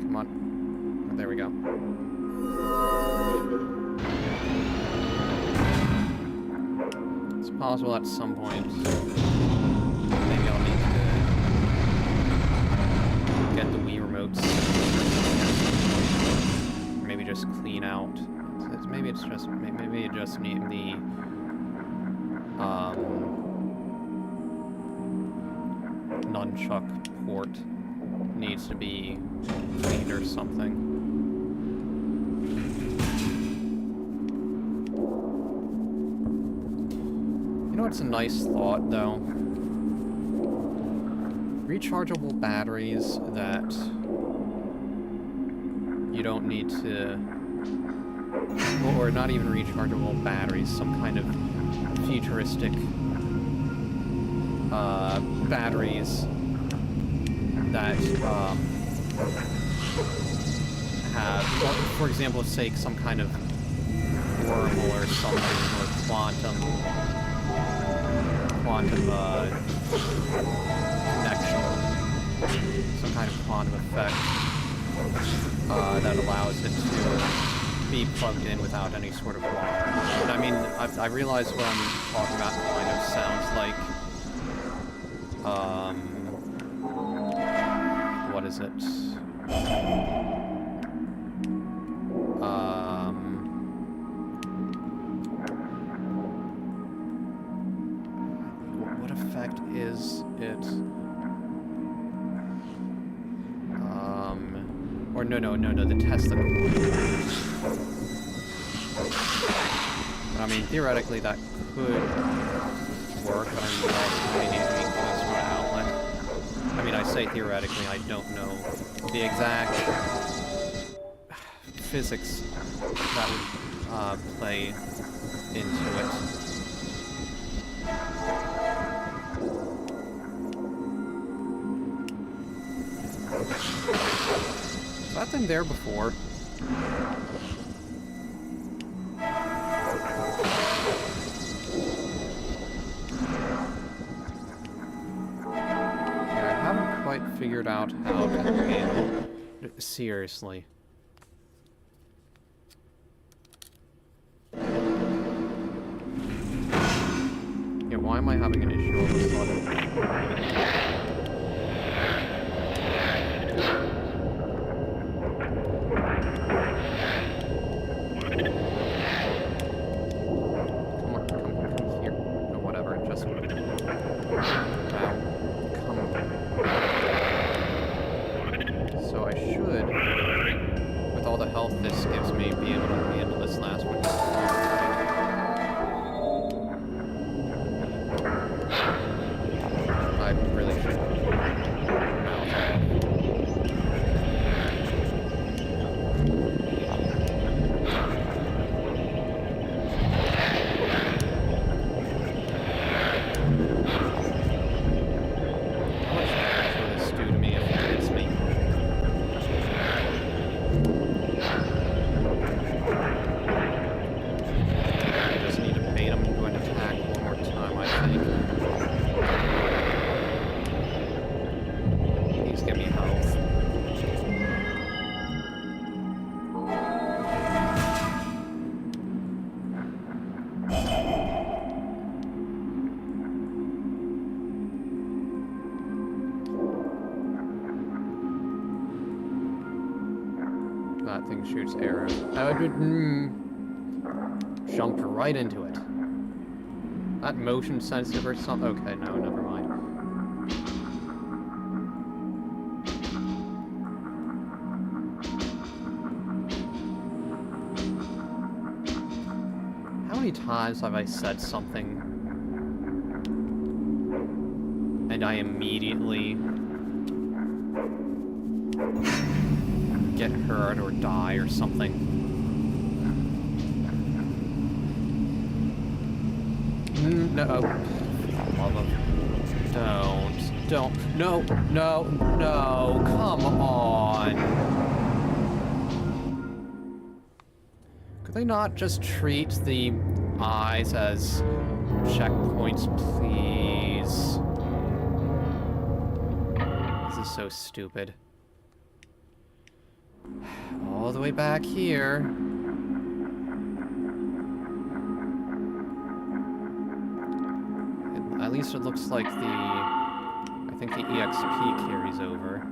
Come on. Oh, there we go. It's possible at some point maybe I'll need to roads. Maybe just clean out. Maybe it just need the nunchuck port needs to be cleaned or something. You know what's a nice thought though? Rechargeable batteries that you don't need to, or not even rechargeable batteries, some kind of futuristic batteries that have, well, for example, say some kind of wormhole or something, or quantum connection, some kind of quantum effect that allows it to be plugged in without any sort of wire. But I mean, I realize what I'm talking about kind of sounds like, what is it? What effect is it? Or no, the Tesla coil. I mean, theoretically that could work, but I mean, you also may need to be close to an outlet. I mean, I say theoretically, I don't know the exact physics that would play into it. Was that thing there before? Figured out how to handle it. Seriously. Yeah, why am I having an issue all of a sudden? Come here. Or whatever, just... So I should, with all the health this gives me, be able to handle this last one. I really should mouth off. How much damage will this do to me if it hits me? That thing shoots arrows. I would jumped right into it. That motion sensitive or something? Okay, no, never mind. How many times have I said something and I immediately get hurt or die or something? No. Don't. No, come on. Could they not just treat the eyes as checkpoints, please? This is so stupid. All the way back here. At least it looks like I think the EXP carries over.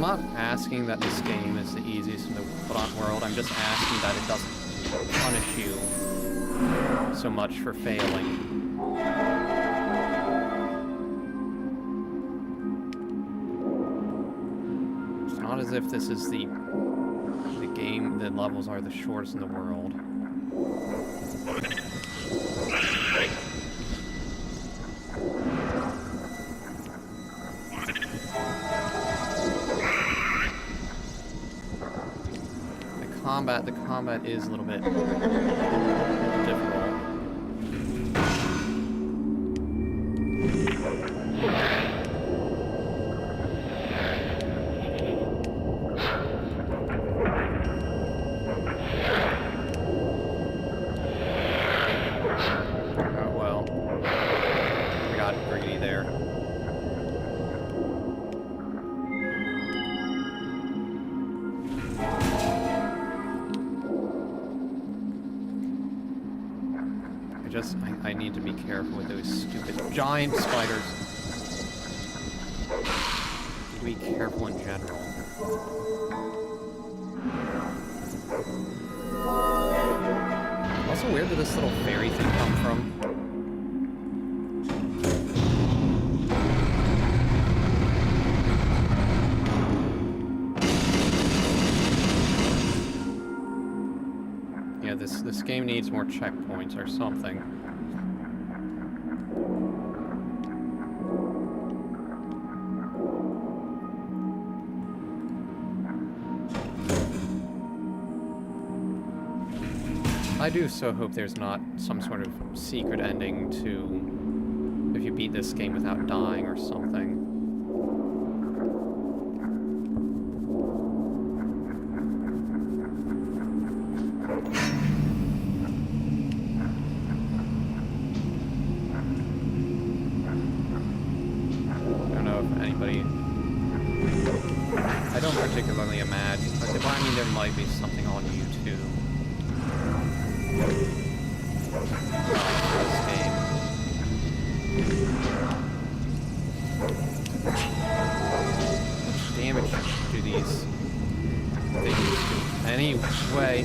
I'm not asking that this game is the easiest in the world. I'm just asking that it doesn't punish you so much for failing. It's not as if this is the game, the levels are the shortest in the world. The combat is a little bit difficult. Oh well. I got greedy there. I need to be careful with those stupid giant spiders. Need to be careful in general. Also, where did this little fairy thing come from? Yeah, this game needs more checkpoints or something. I do so hope there's not some sort of secret ending to if you beat this game without dying or something. I don't know if anybody... I don't particularly imagine, but I mean there might be something on YouTube. This game. How much damage do these things do? Anyway.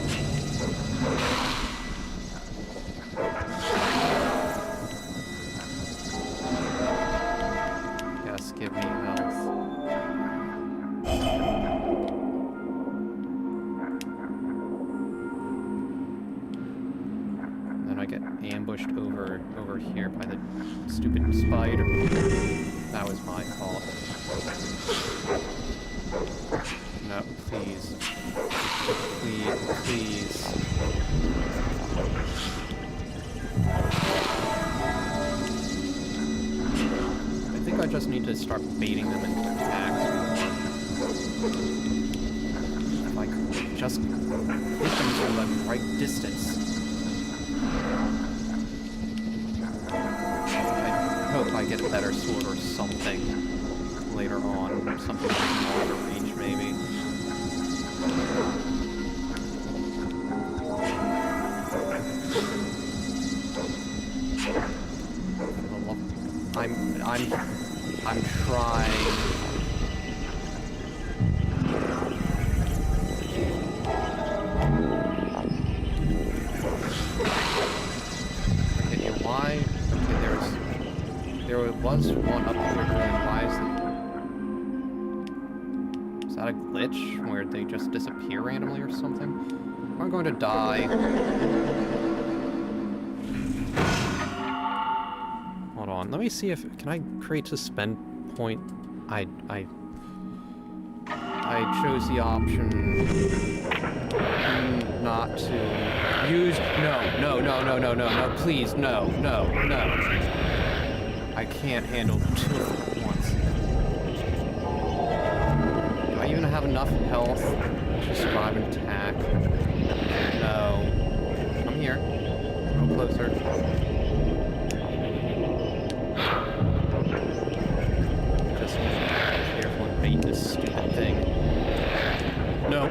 Yes, give me health. Ambushed over here by the stupid spider. That was my fault. No, please. Please. I think I just need to start baiting them into attacks. If I could just hit them from the right distance. I get a better sword or something later on. Something like longer range, maybe. I'm trying. Okay, why? Okay, there was one up here. Why is that a glitch where they just disappear randomly or something? I'm going to die. Hold on, let me see if can I create a spend point. I chose the option not to use. No, please, no. I can't handle two at once. Do I even have enough health to survive an attack? No. Come here. Go closer. Just be careful and bait this stupid thing. No.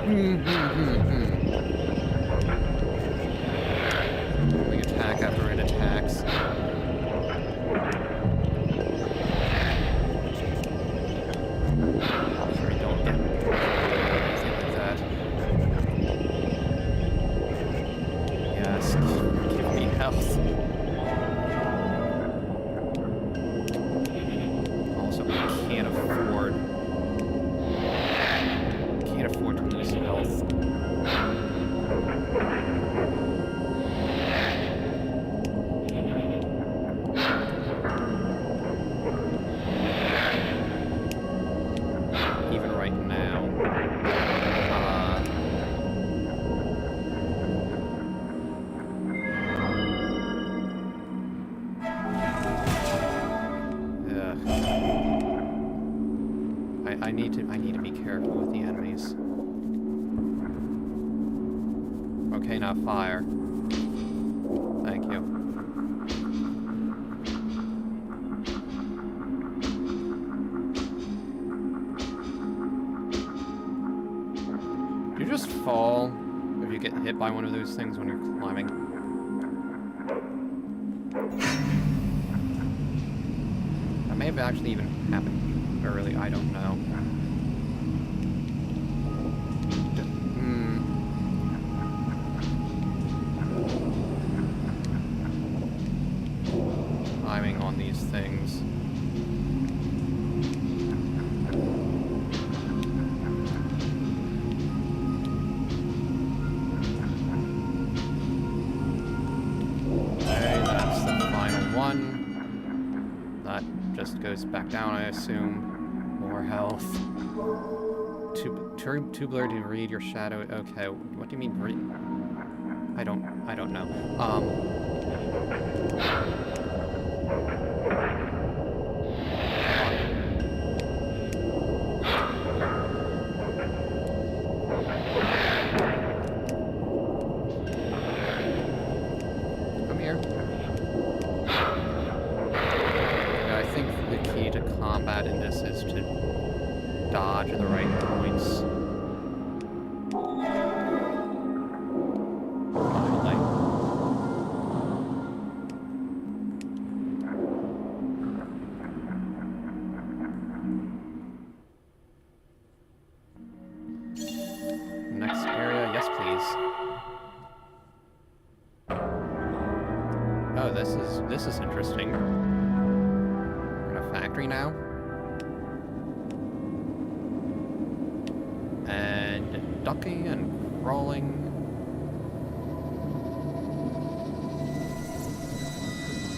We attack after it attacks. Sorry, don't get I need to be careful with the enemies. Okay, now fire. Thank you. Do you just fall if you get hit by one of those things when you're climbing? That may have actually even happened early, I don't know. Climbing on these things. Okay, that's the final one. That just goes back down, I assume. More health. Too blurred to read your shadow. Okay, what do you mean read? I don't know. Come here. Yeah, I think the key to combat in this is to dodge at the right points. Finally. Next area, yes please. Oh, this is interesting. We're in a factory now. And ducking and crawling.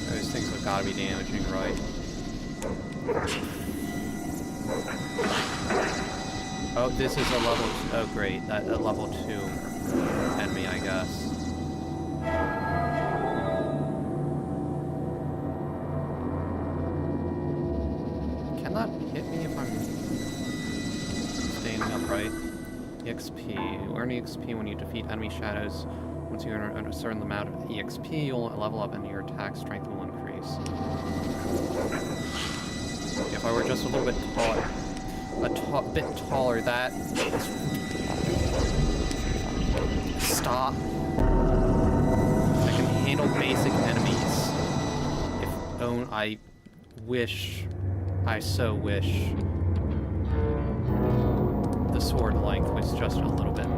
Those things have got to be damaging, right? Oh, this is a level... Oh, great. A level 2 enemy, I guess. Can that hit me if I'm standing upright? EXP. Earn EXP when you defeat enemy shadows. Once you earn a certain amount of EXP, you'll level up and your attack strength will increase. If I were just a little bit taller... bit taller, that... Stop. I can handle basic enemies. If I wish... I so wish... the sword length was just a little bit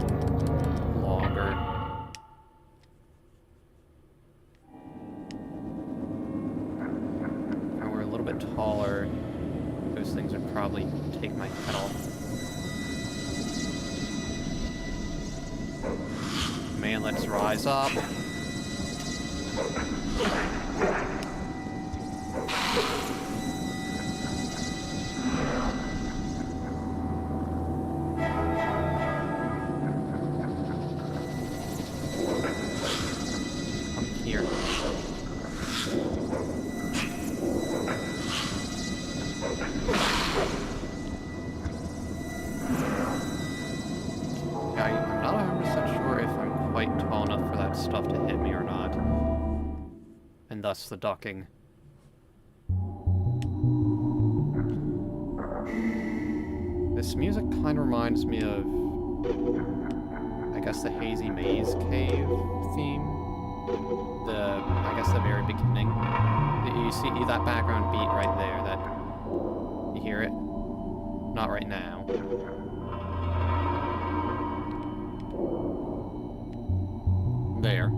longer. If I were a little bit taller, those things would probably take my head off. Man, let's rise up. Come here. I'm not 100% sure if I'm quite tall enough for that stuff to hit me or not. And thus the ducking. This music kind of reminds me of, I guess, the Hazy Maze Cave theme. I guess the very beginning. You see that background beat right there, you hear it? Not right now. There.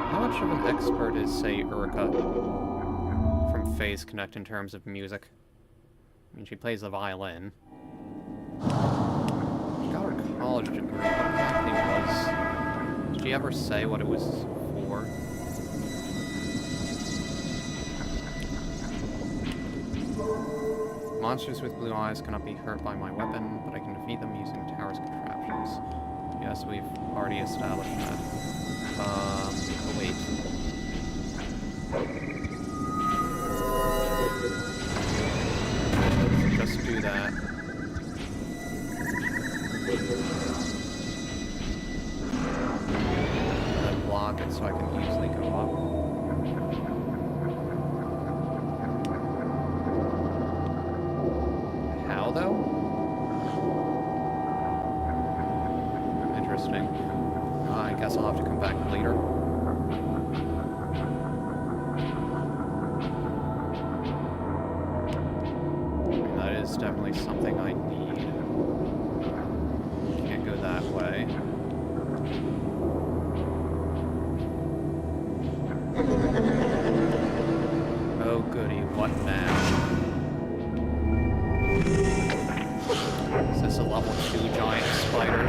How much of an expert is, say, Urka from Phase Connect in terms of music? I mean, she plays the violin. She got her college degree. What exactly was... Did she ever say what it was for? Come Monsters with blue eyes cannot be hurt by my weapon, but I can defeat them using the tower's contraptions. Yes, we've already established that. Oh, wait. Just do that. And then block it so I can easily go up. How, though? Interesting. I guess I'll have to come back later. That is definitely something I need. Can't go that way. Oh goody, what now? Is this a level 2 giant spider?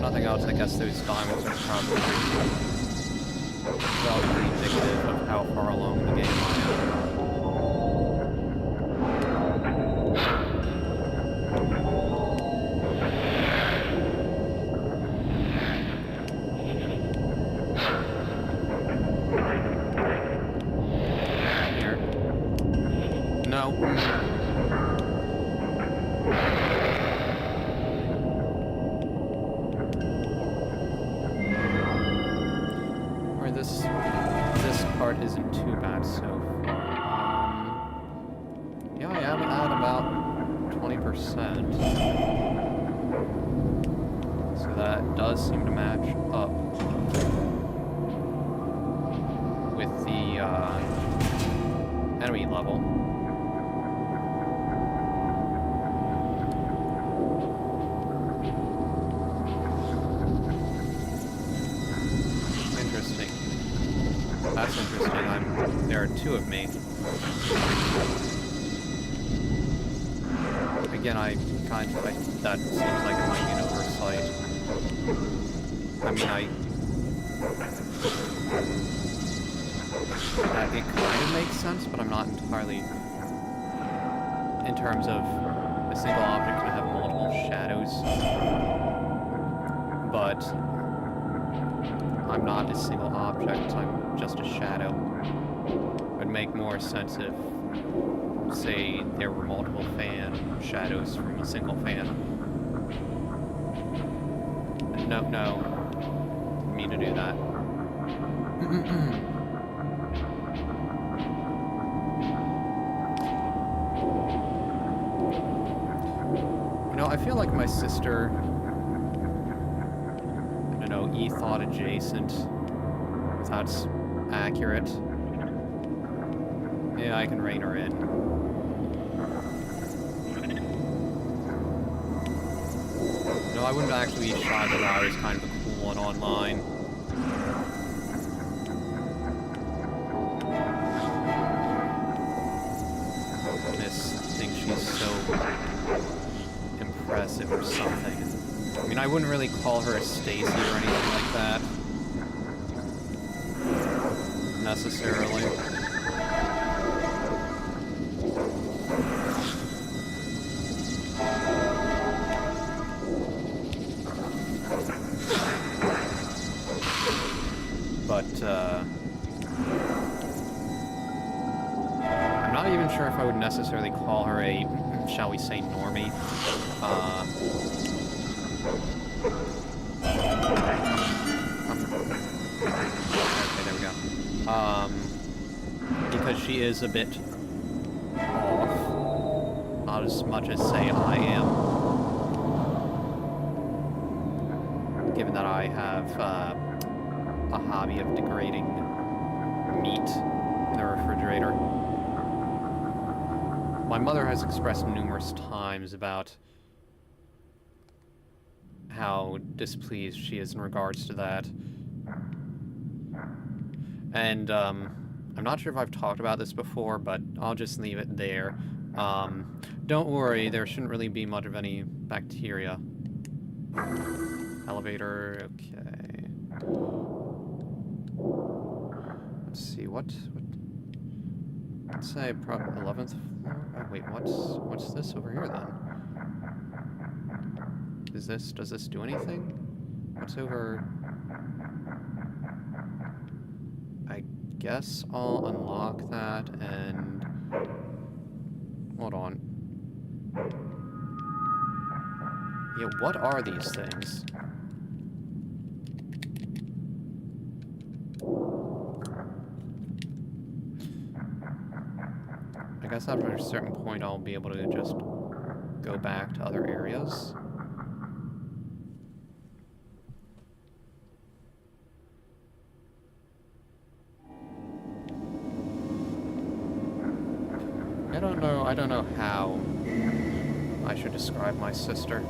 Nothing else, I guess those diamonds are probably indicative of how far along the game I am. Here. No. This part isn't too bad so far. Yeah, I am at about 20%. So that does seem to match up with the enemy level. That's interesting. There are two of me. Again, that seems like it might be an oversight. I mean, it kind of makes sense, but I'm not entirely... In terms of a single object can have multiple shadows. But I'm not a single object, I'm just a shadow. It would make more sense if, say, there were multiple fan shadows from a single fan. No, didn't mean to do that. You know, I feel like my sister... E-thought adjacent, if that's accurate. Yeah, I can rein her in. No, I wouldn't actually be shy that I was kind of a cool one online. Miss thinks she's so impressive or something. I mean, I wouldn't really call her a Stacy or anything like that. Necessarily. But, I'm not even sure if I would necessarily call her a, shall we say, normie. Okay, there we go. Because she is a bit off. Not as much as, say, I am. Given that I have a hobby of degrading meat in the refrigerator. My mother has expressed numerous times about how displeased she is in regards to that. And, I'm not sure if I've talked about this before, but I'll just leave it there. Don't worry, there shouldn't really be much of any bacteria. Elevator, okay. Let's see, let's say 11th Oh wait, what's this over here then? Does this do anything? What's over? I guess I'll unlock that and hold on. Yeah, what are these things? I guess after a certain point I'll be able to just go back to other areas. I don't know how I should describe my sister.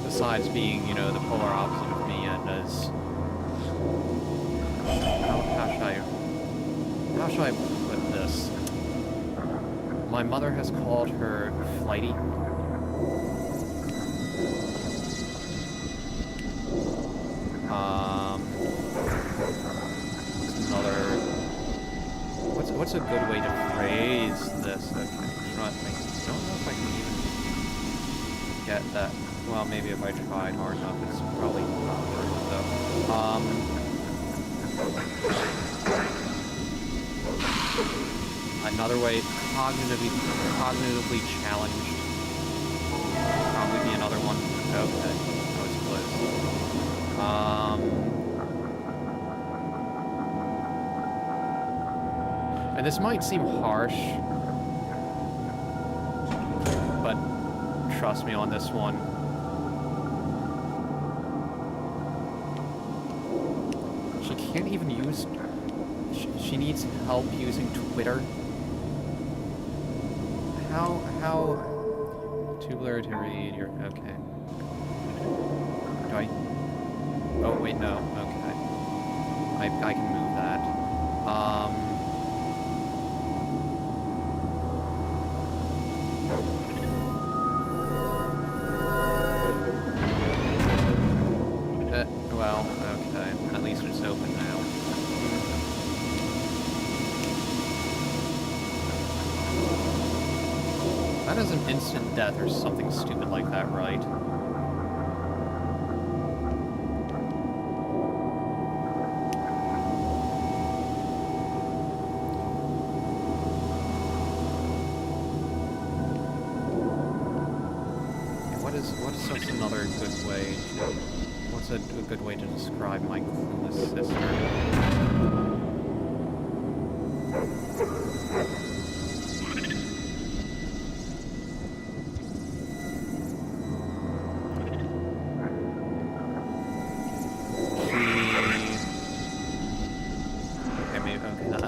Besides being, you know, the polar opposite of me and as... How should I put this? My mother has called her flighty. What's a good way to phrase this? Okay, I don't know if I can even get that. Well, maybe if I tried hard enough, it's probably not worth it though. Another way, cognitively challenged. Probably be another one. Okay, that was close. And this might seem harsh, but trust me on this one. She can't even use... She needs help using Twitter. How... Too blurry to read your... Okay. Do I... Oh, wait, no. Okay. I can move that. Well, okay. At least it's open now. That is an instant death or something stupid like that, right? What is such another good way to... What's a good way to describe my clueless sister?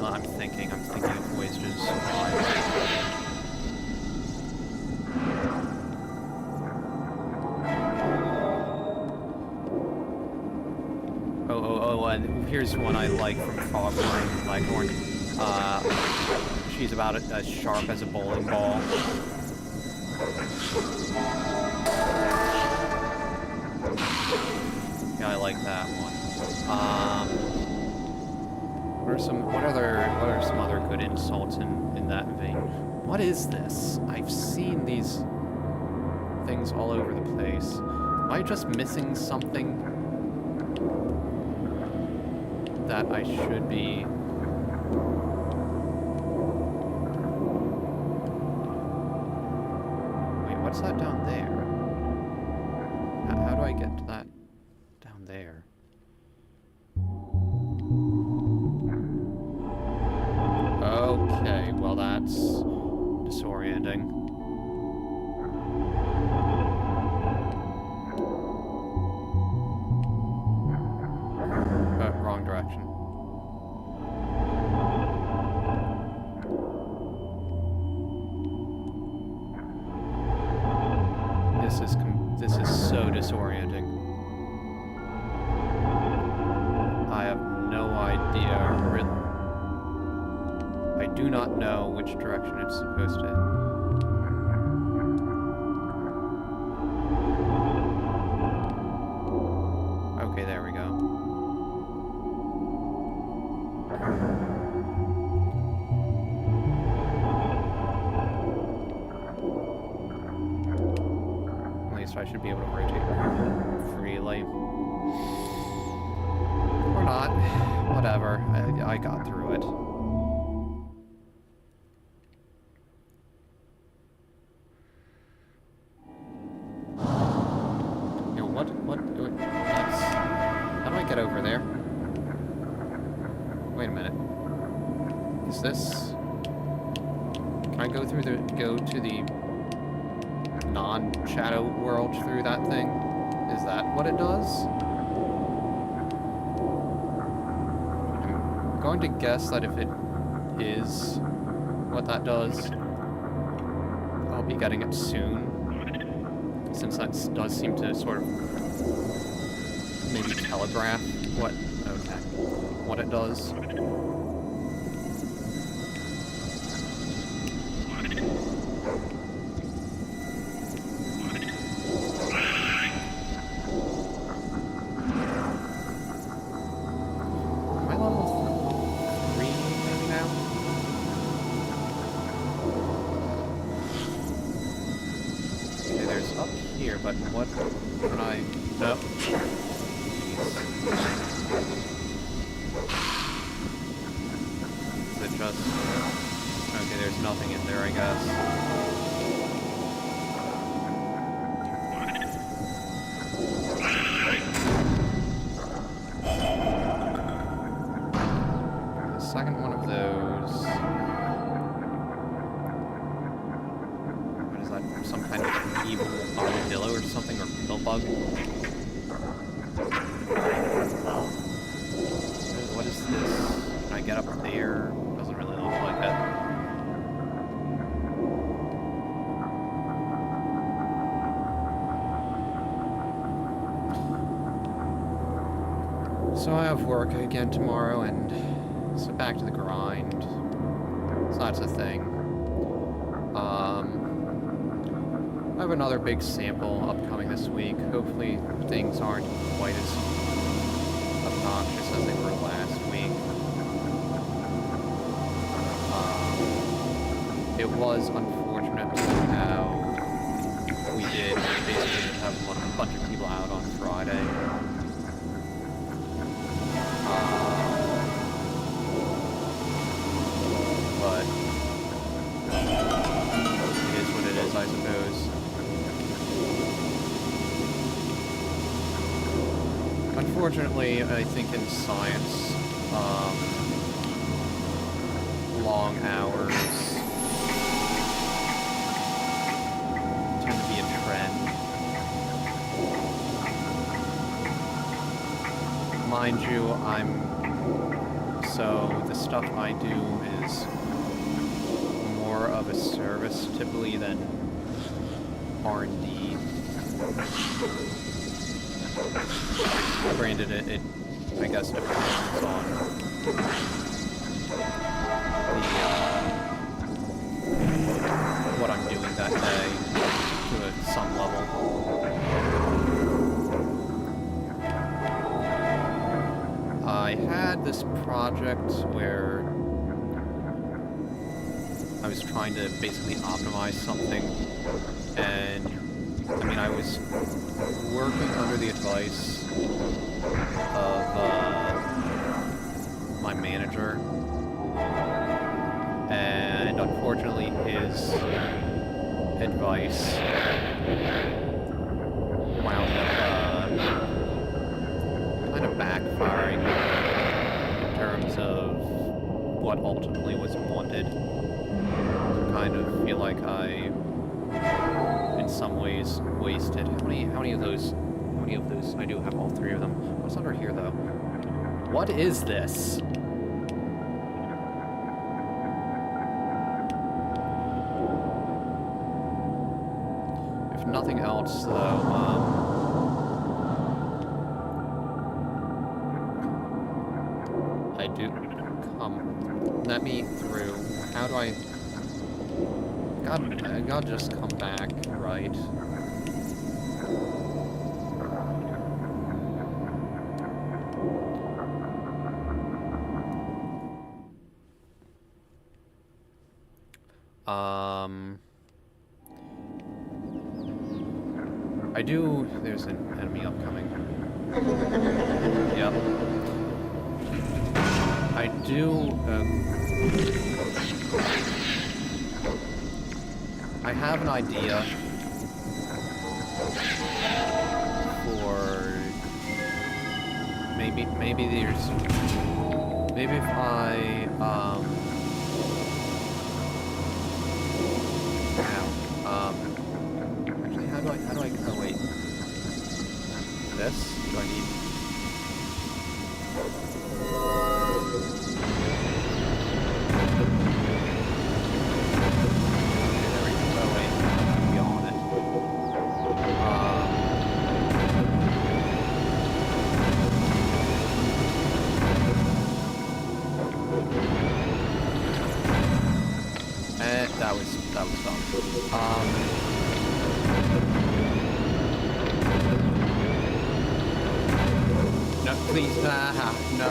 I'm thinking of ways to describe. Here's one I like from Foghorn Leghorn. She's about as sharp as a bowling ball. Yeah, I like that one. What are some other good insults in that vein? What is this? I've seen these things all over the place. Am I just missing something that I should be? Wait, what's that down there? How do I get to that down there? Okay, well that's disorienting. Wrong direction. This is so disorienting. I have no idea, really. I do not know which which direction it's supposed to. Okay, there we go. At least I should be able to rotate freely. Or not. Whatever. I got through it. That's... How do I get over there? Wait a minute. Is this... Can I go to the non-shadow world through that thing? Is that what it does? I'm going to guess that if it is what that does, I'll be getting it soon. Since that does seem to sort of maybe telegraph what it does. Am I level 3 now? Okay, there's up here, but what can I... Nope. Is it just... Okay, there's nothing in there, I guess. The second one of those... What is that? Some kind of evil armadillo or something, or pill bug? What is this? Can I get up there? Doesn't really look like it. So I have work again tomorrow, and so back to the grind. So that's a thing. I have another big sample upcoming this week. Hopefully things aren't quite as obnoxious as they were last week. It was unfortunate how we basically have a bunch of people out on Friday. But it is what it is, I suppose. Unfortunately, I think in science, long hours tend to be a trend. Mind you, so the stuff I do is more of a service typically than R&D. Granted, it I guess depends on what I'm doing that day to some level. I had this project where I was trying to basically optimize something, and I mean, I was working under the advice of my manager, and unfortunately his advice wound up kind of backfiring in terms of what ultimately was wanted. So I kind of feel like I, in some ways, wasted. How many of those? How many of those? I do have all 3 of them. What's under here, though? What is this? If nothing else, though, I do... let me through. How do I... I gotta just come back, right? There's an enemy upcoming. Yep. I have an idea for maybe if I actually how do I oh wait. This? Do I need that was dumb. No, please, no.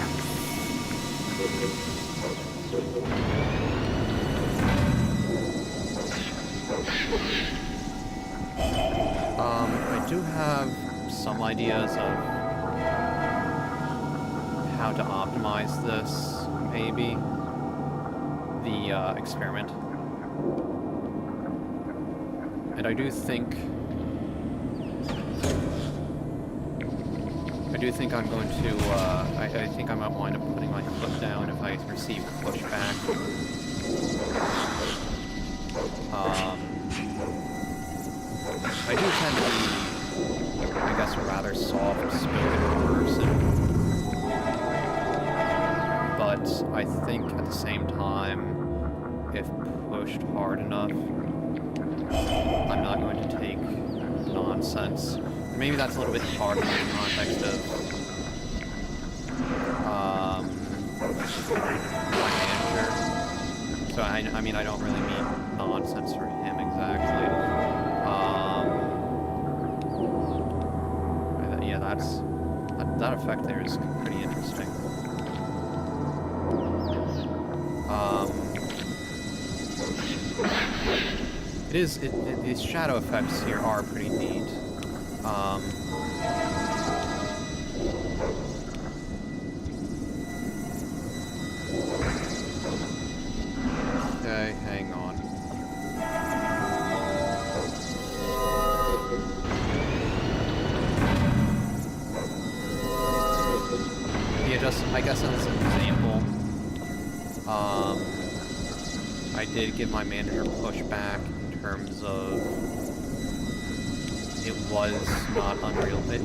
I do have some ideas of how to optimize this, maybe. The, experiment. And I do think I'm going to, I think I might wind up putting my foot down if I receive pushback. I do tend to be, I guess, a rather soft-spoken person. But I think at the same time, if pushed hard enough, I'm not going to take nonsense. Maybe that's a little bit hard in the context of my manager. So I mean I don't really mean nonsense for him exactly. Yeah, that effect there is pretty interesting. These shadow effects here are pretty neat. Okay, hang on. Yeah, I guess as an example, I did give my manager pushback in terms of it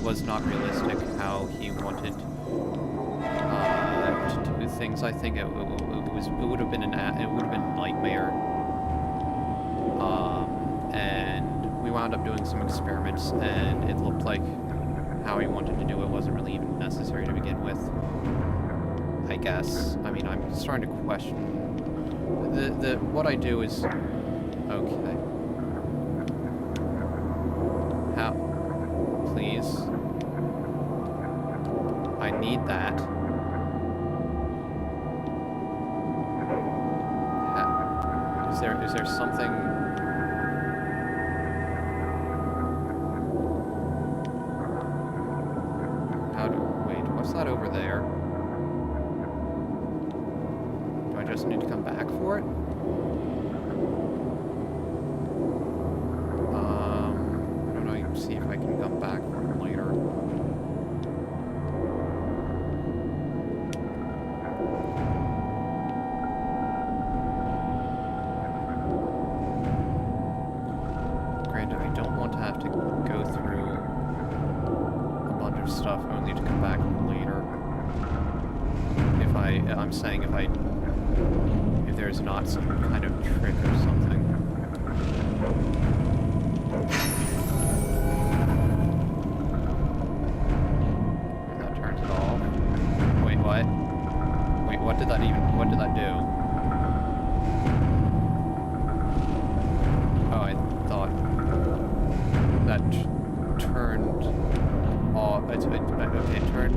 was not realistic how he wanted to do things. I think it would have been a nightmare. And we wound up doing some experiments, and it looked like how he wanted to do it wasn't really even necessary to begin with. I guess. I mean, I'm starting to question. What I do is okay. How? Please. I need that. Is there something? Wait, what's that over there? Do I just need to come back for it? I don't know, you can see if I can come back for it later. Granted, I don't want to have to go through a bunch of stuff only to come back later. I'm saying if there's not some kind of trick or something. That turns it off. Wait, what? Wait, what did that do? that turned off. Okay, it turned.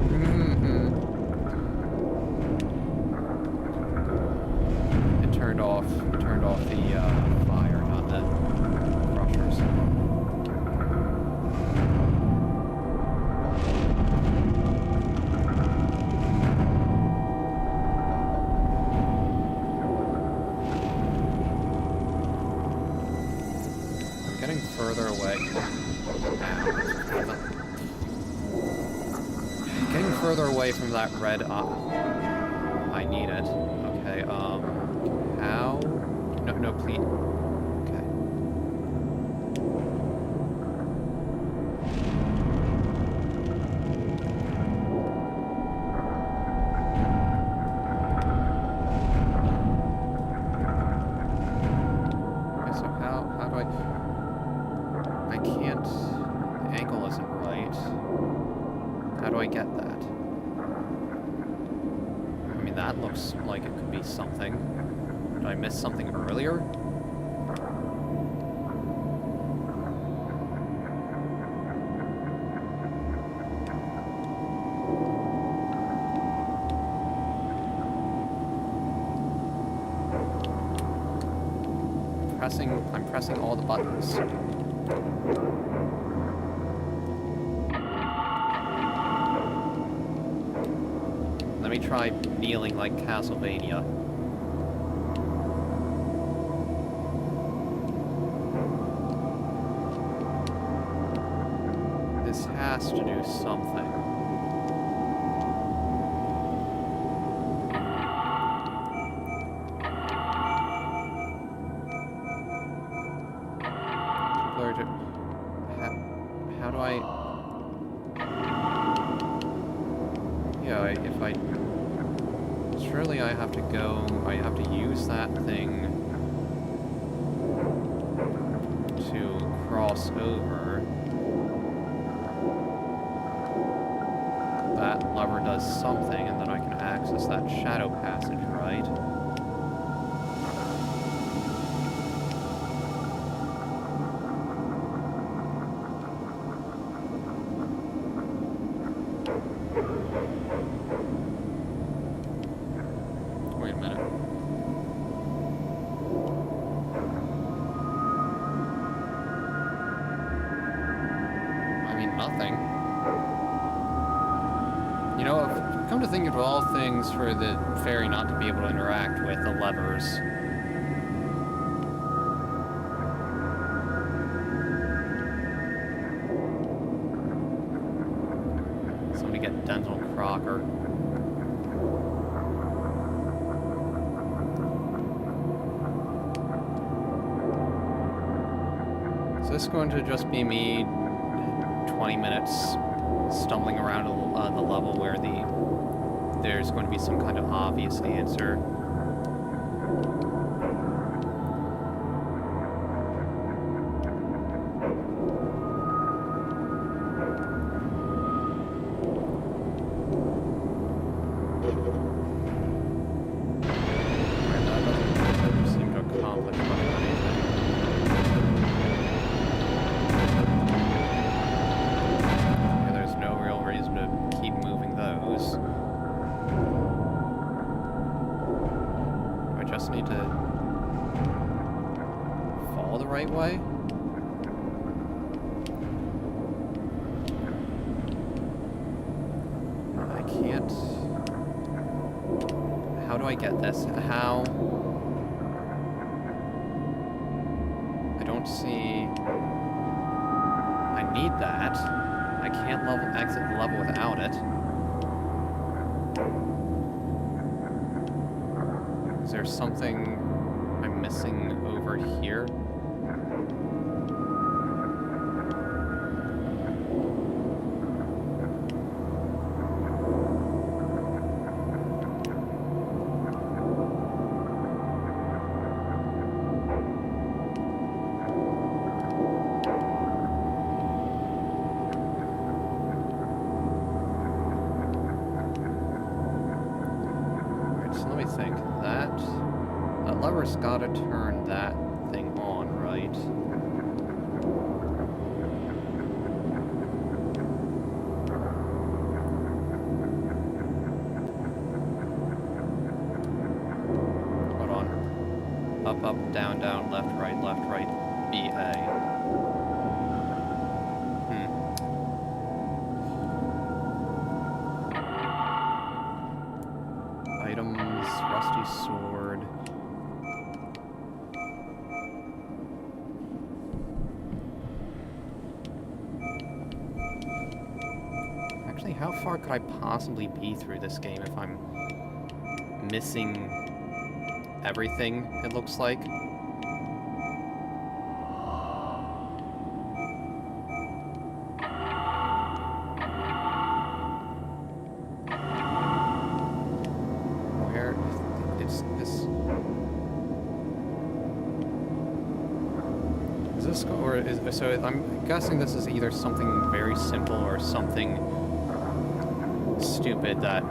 It turned off. It turned off the fire, not the crushers. I'm getting further away. Getting further away from that red eye. I need it. Okay, how? No, please. Okay. Okay, so how do I can't, the angle isn't right. How do I get that? I mean, that looks like it could be something. Did I miss something earlier? I'm pressing all the buttons. Let me try kneeling like Castlevania. This has to do something. How do I... Yeah, if I... Surely I have to go... I have to use that thing to cross over. That lever does something, and then I can access that shadow passage, right? Wait a minute. I mean, nothing. You know, come to think of all things for the fairy not to be able to interact with the levers. Somebody get Dental Crocker. Is this going to just be me 20 minutes stumbling around the level where there's going to be some kind of obvious answer? That doesn't seem to accomplish much of anything. To keep moving those. Do I just need to fall the right way? I can't... How do I get this? How? I don't see... I need that. I can't exit the level without it. Is there something I'm missing over here? Let me think. That lever's gotta turn that thing on, right? up, down, down, left, right, B, A. Items, rusty sword. Actually, how far could I possibly be through this game if I'm missing everything, it looks like? Where is this? Is this, or is, so I'm guessing this is either something very simple or something stupid that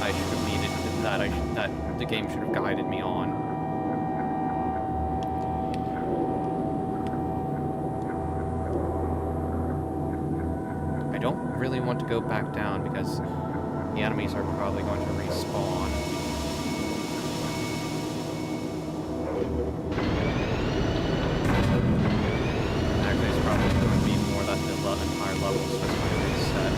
I should have needed, that the game should have guided me on. I don't really want to go back down because the enemies are probably going to respawn. Actually, it's probably going to be more that the entire level is just going to reset.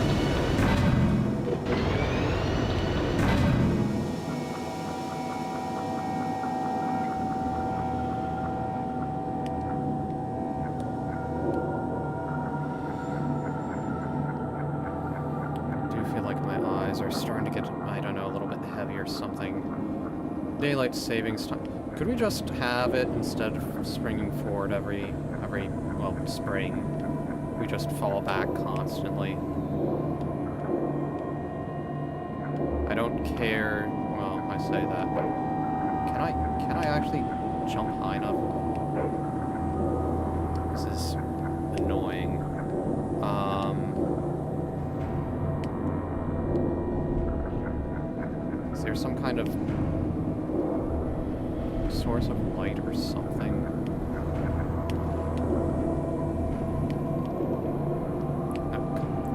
Are starting to get, I don't know, a little bit heavy or something. Daylight savings time. Could we just have it instead of springing forward every well, spring? We just fall back constantly. I don't care. Well, I say that, but can I actually jump high enough? This is annoying. Is there some kind of source of light or something? No,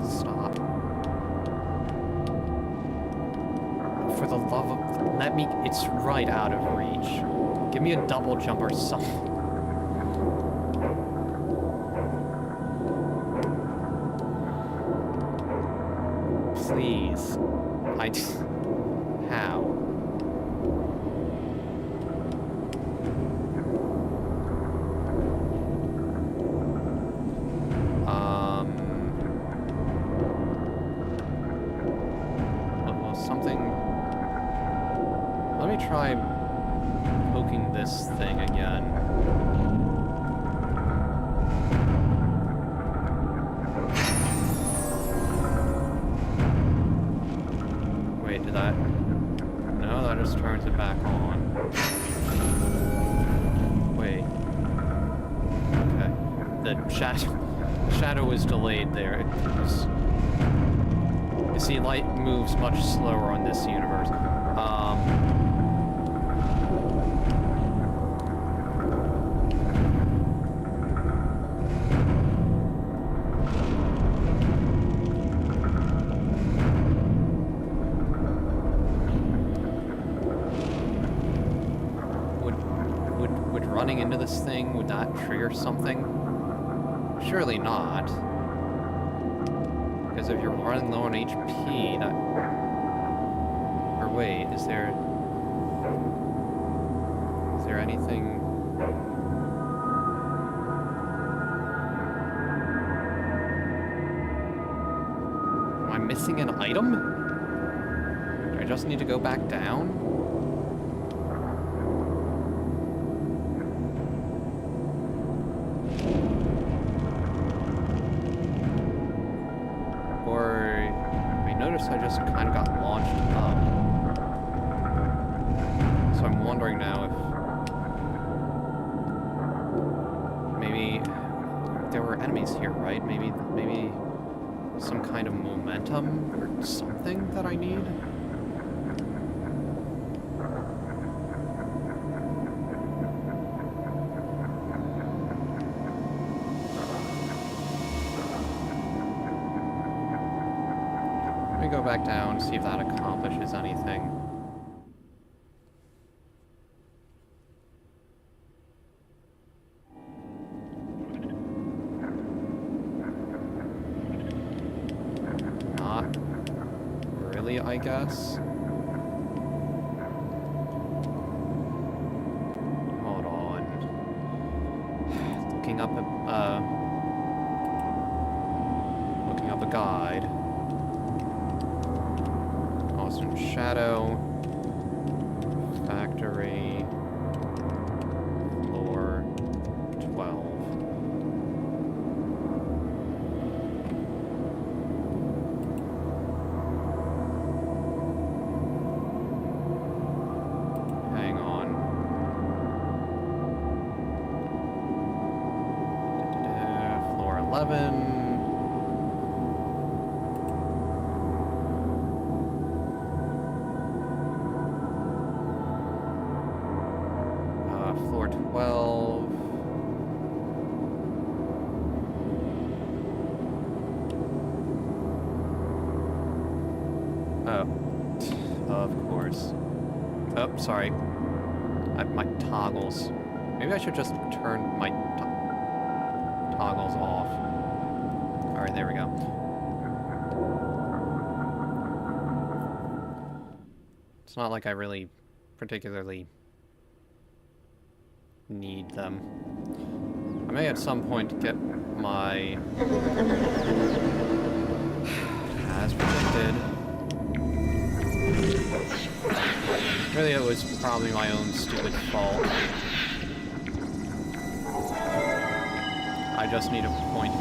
stop. For the love of... Let me... It's right out of reach. Give me a double jump or something. Please. How? Well, something... Let me try poking this thing again. Wait, did that... No, that just turns it back on. Wait. Okay. The shadow is delayed there. You see, light moves much slower on this universe. Would running into this thing, would that trigger something? Surely not. Because if you're running low on HP, that... Or wait, is there anything... Am I missing an item? Do I just need to go back down? I just kind of got launched up. So I'm wondering now if maybe there were enemies here, right? Maybe some kind of momentum or something that I need? Go back down, see if that accomplishes anything. I guess. Hold on. Looking up a guide. Austin Shadow. Factory. Floor 12. Hang on. Floor 11. Floor 12. Oh, of course. Oh, sorry. My toggles. Maybe I should just turn my toggles off. Alright, there we go. It's not like I really particularly need them. I may at some point get my... as predicted. Really, it was probably my own stupid fault. I just need a point.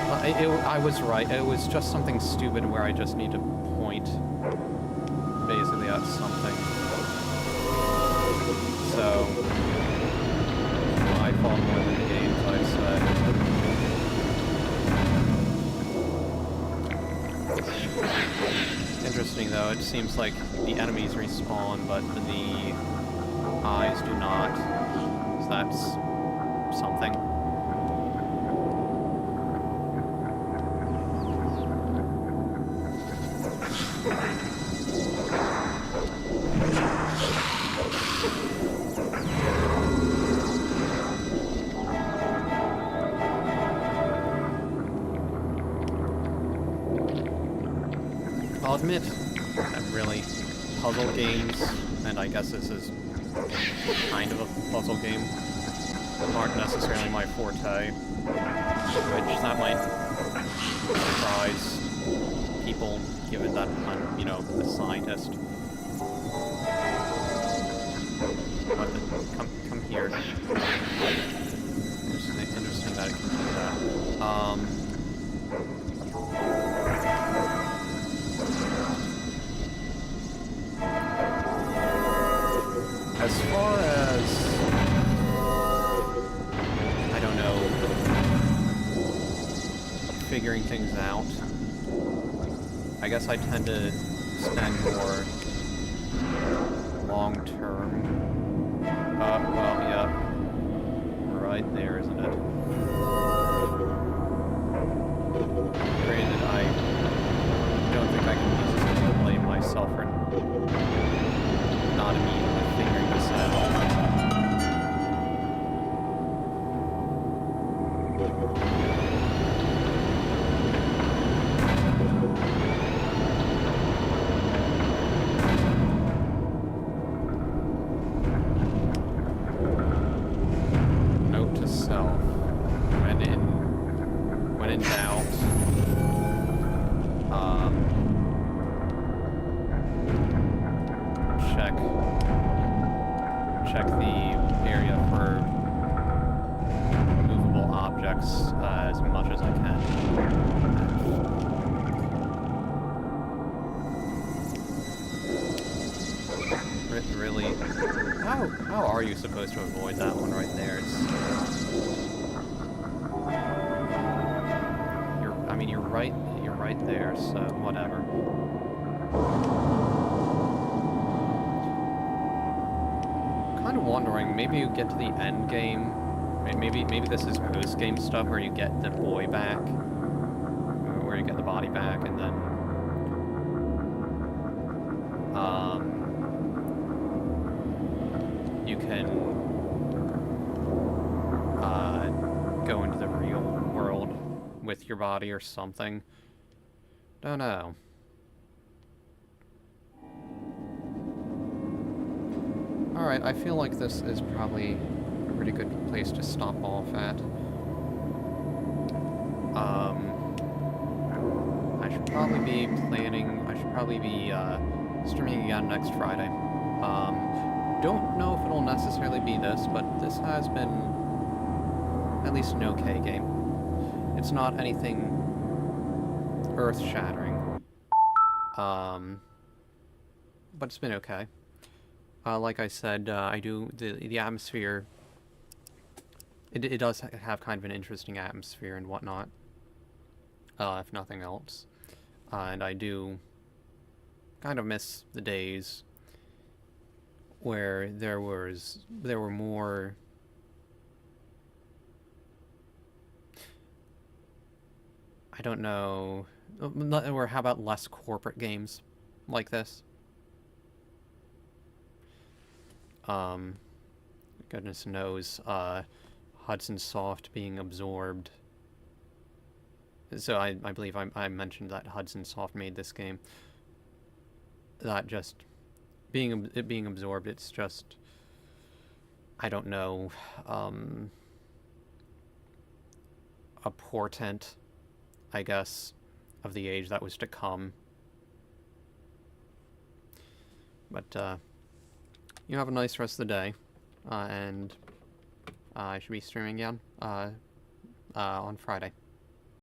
I was right. It was just something stupid where I just need to point basically at something. So, my fault more than the game's, I'd say. Interesting though, it seems like the enemies respawn, but the eyes do not. So that's something. I'll admit that really puzzle games, and I guess this is kind of a puzzle game, aren't necessarily my forte, which that might surprise people, given that I'm, you know, a scientist. But come here. Interesting that it can do that. As far as, I don't know, figuring things out, I guess I tend to spend more long-term, well, yeah, right there, isn't it? Granted, I don't think I can easily blame myself for not immediately figuring this out. Note to self: when in doubt, check the area for movable objects as much as I can. Really? How are you supposed to avoid that one right there? You're right there, so whatever. Kind of wondering, maybe you get to the end game, maybe this is post-game stuff where you get the boy back, where you get the body back, and then you can go into the real world with your body or something. Don't know. Alright, I feel like this is probably a pretty good place to stop off at. I should probably be streaming again next Friday. Don't know if it'll necessarily be this, but this has been at least an okay game. It's not anything earth-shattering, but it's been okay. Like I said, the atmosphere. It does have kind of an interesting atmosphere and whatnot, if nothing else. And I do kind of miss the days where there were more. I don't know, or how about less corporate games like this? Goodness knows, Hudson Soft being absorbed. So I believe I mentioned that Hudson Soft made this game. That just it being absorbed, it's just, I don't know, a portent, I guess, of the age that was to come. But you have a nice rest of the day, and I should be streaming again on Friday.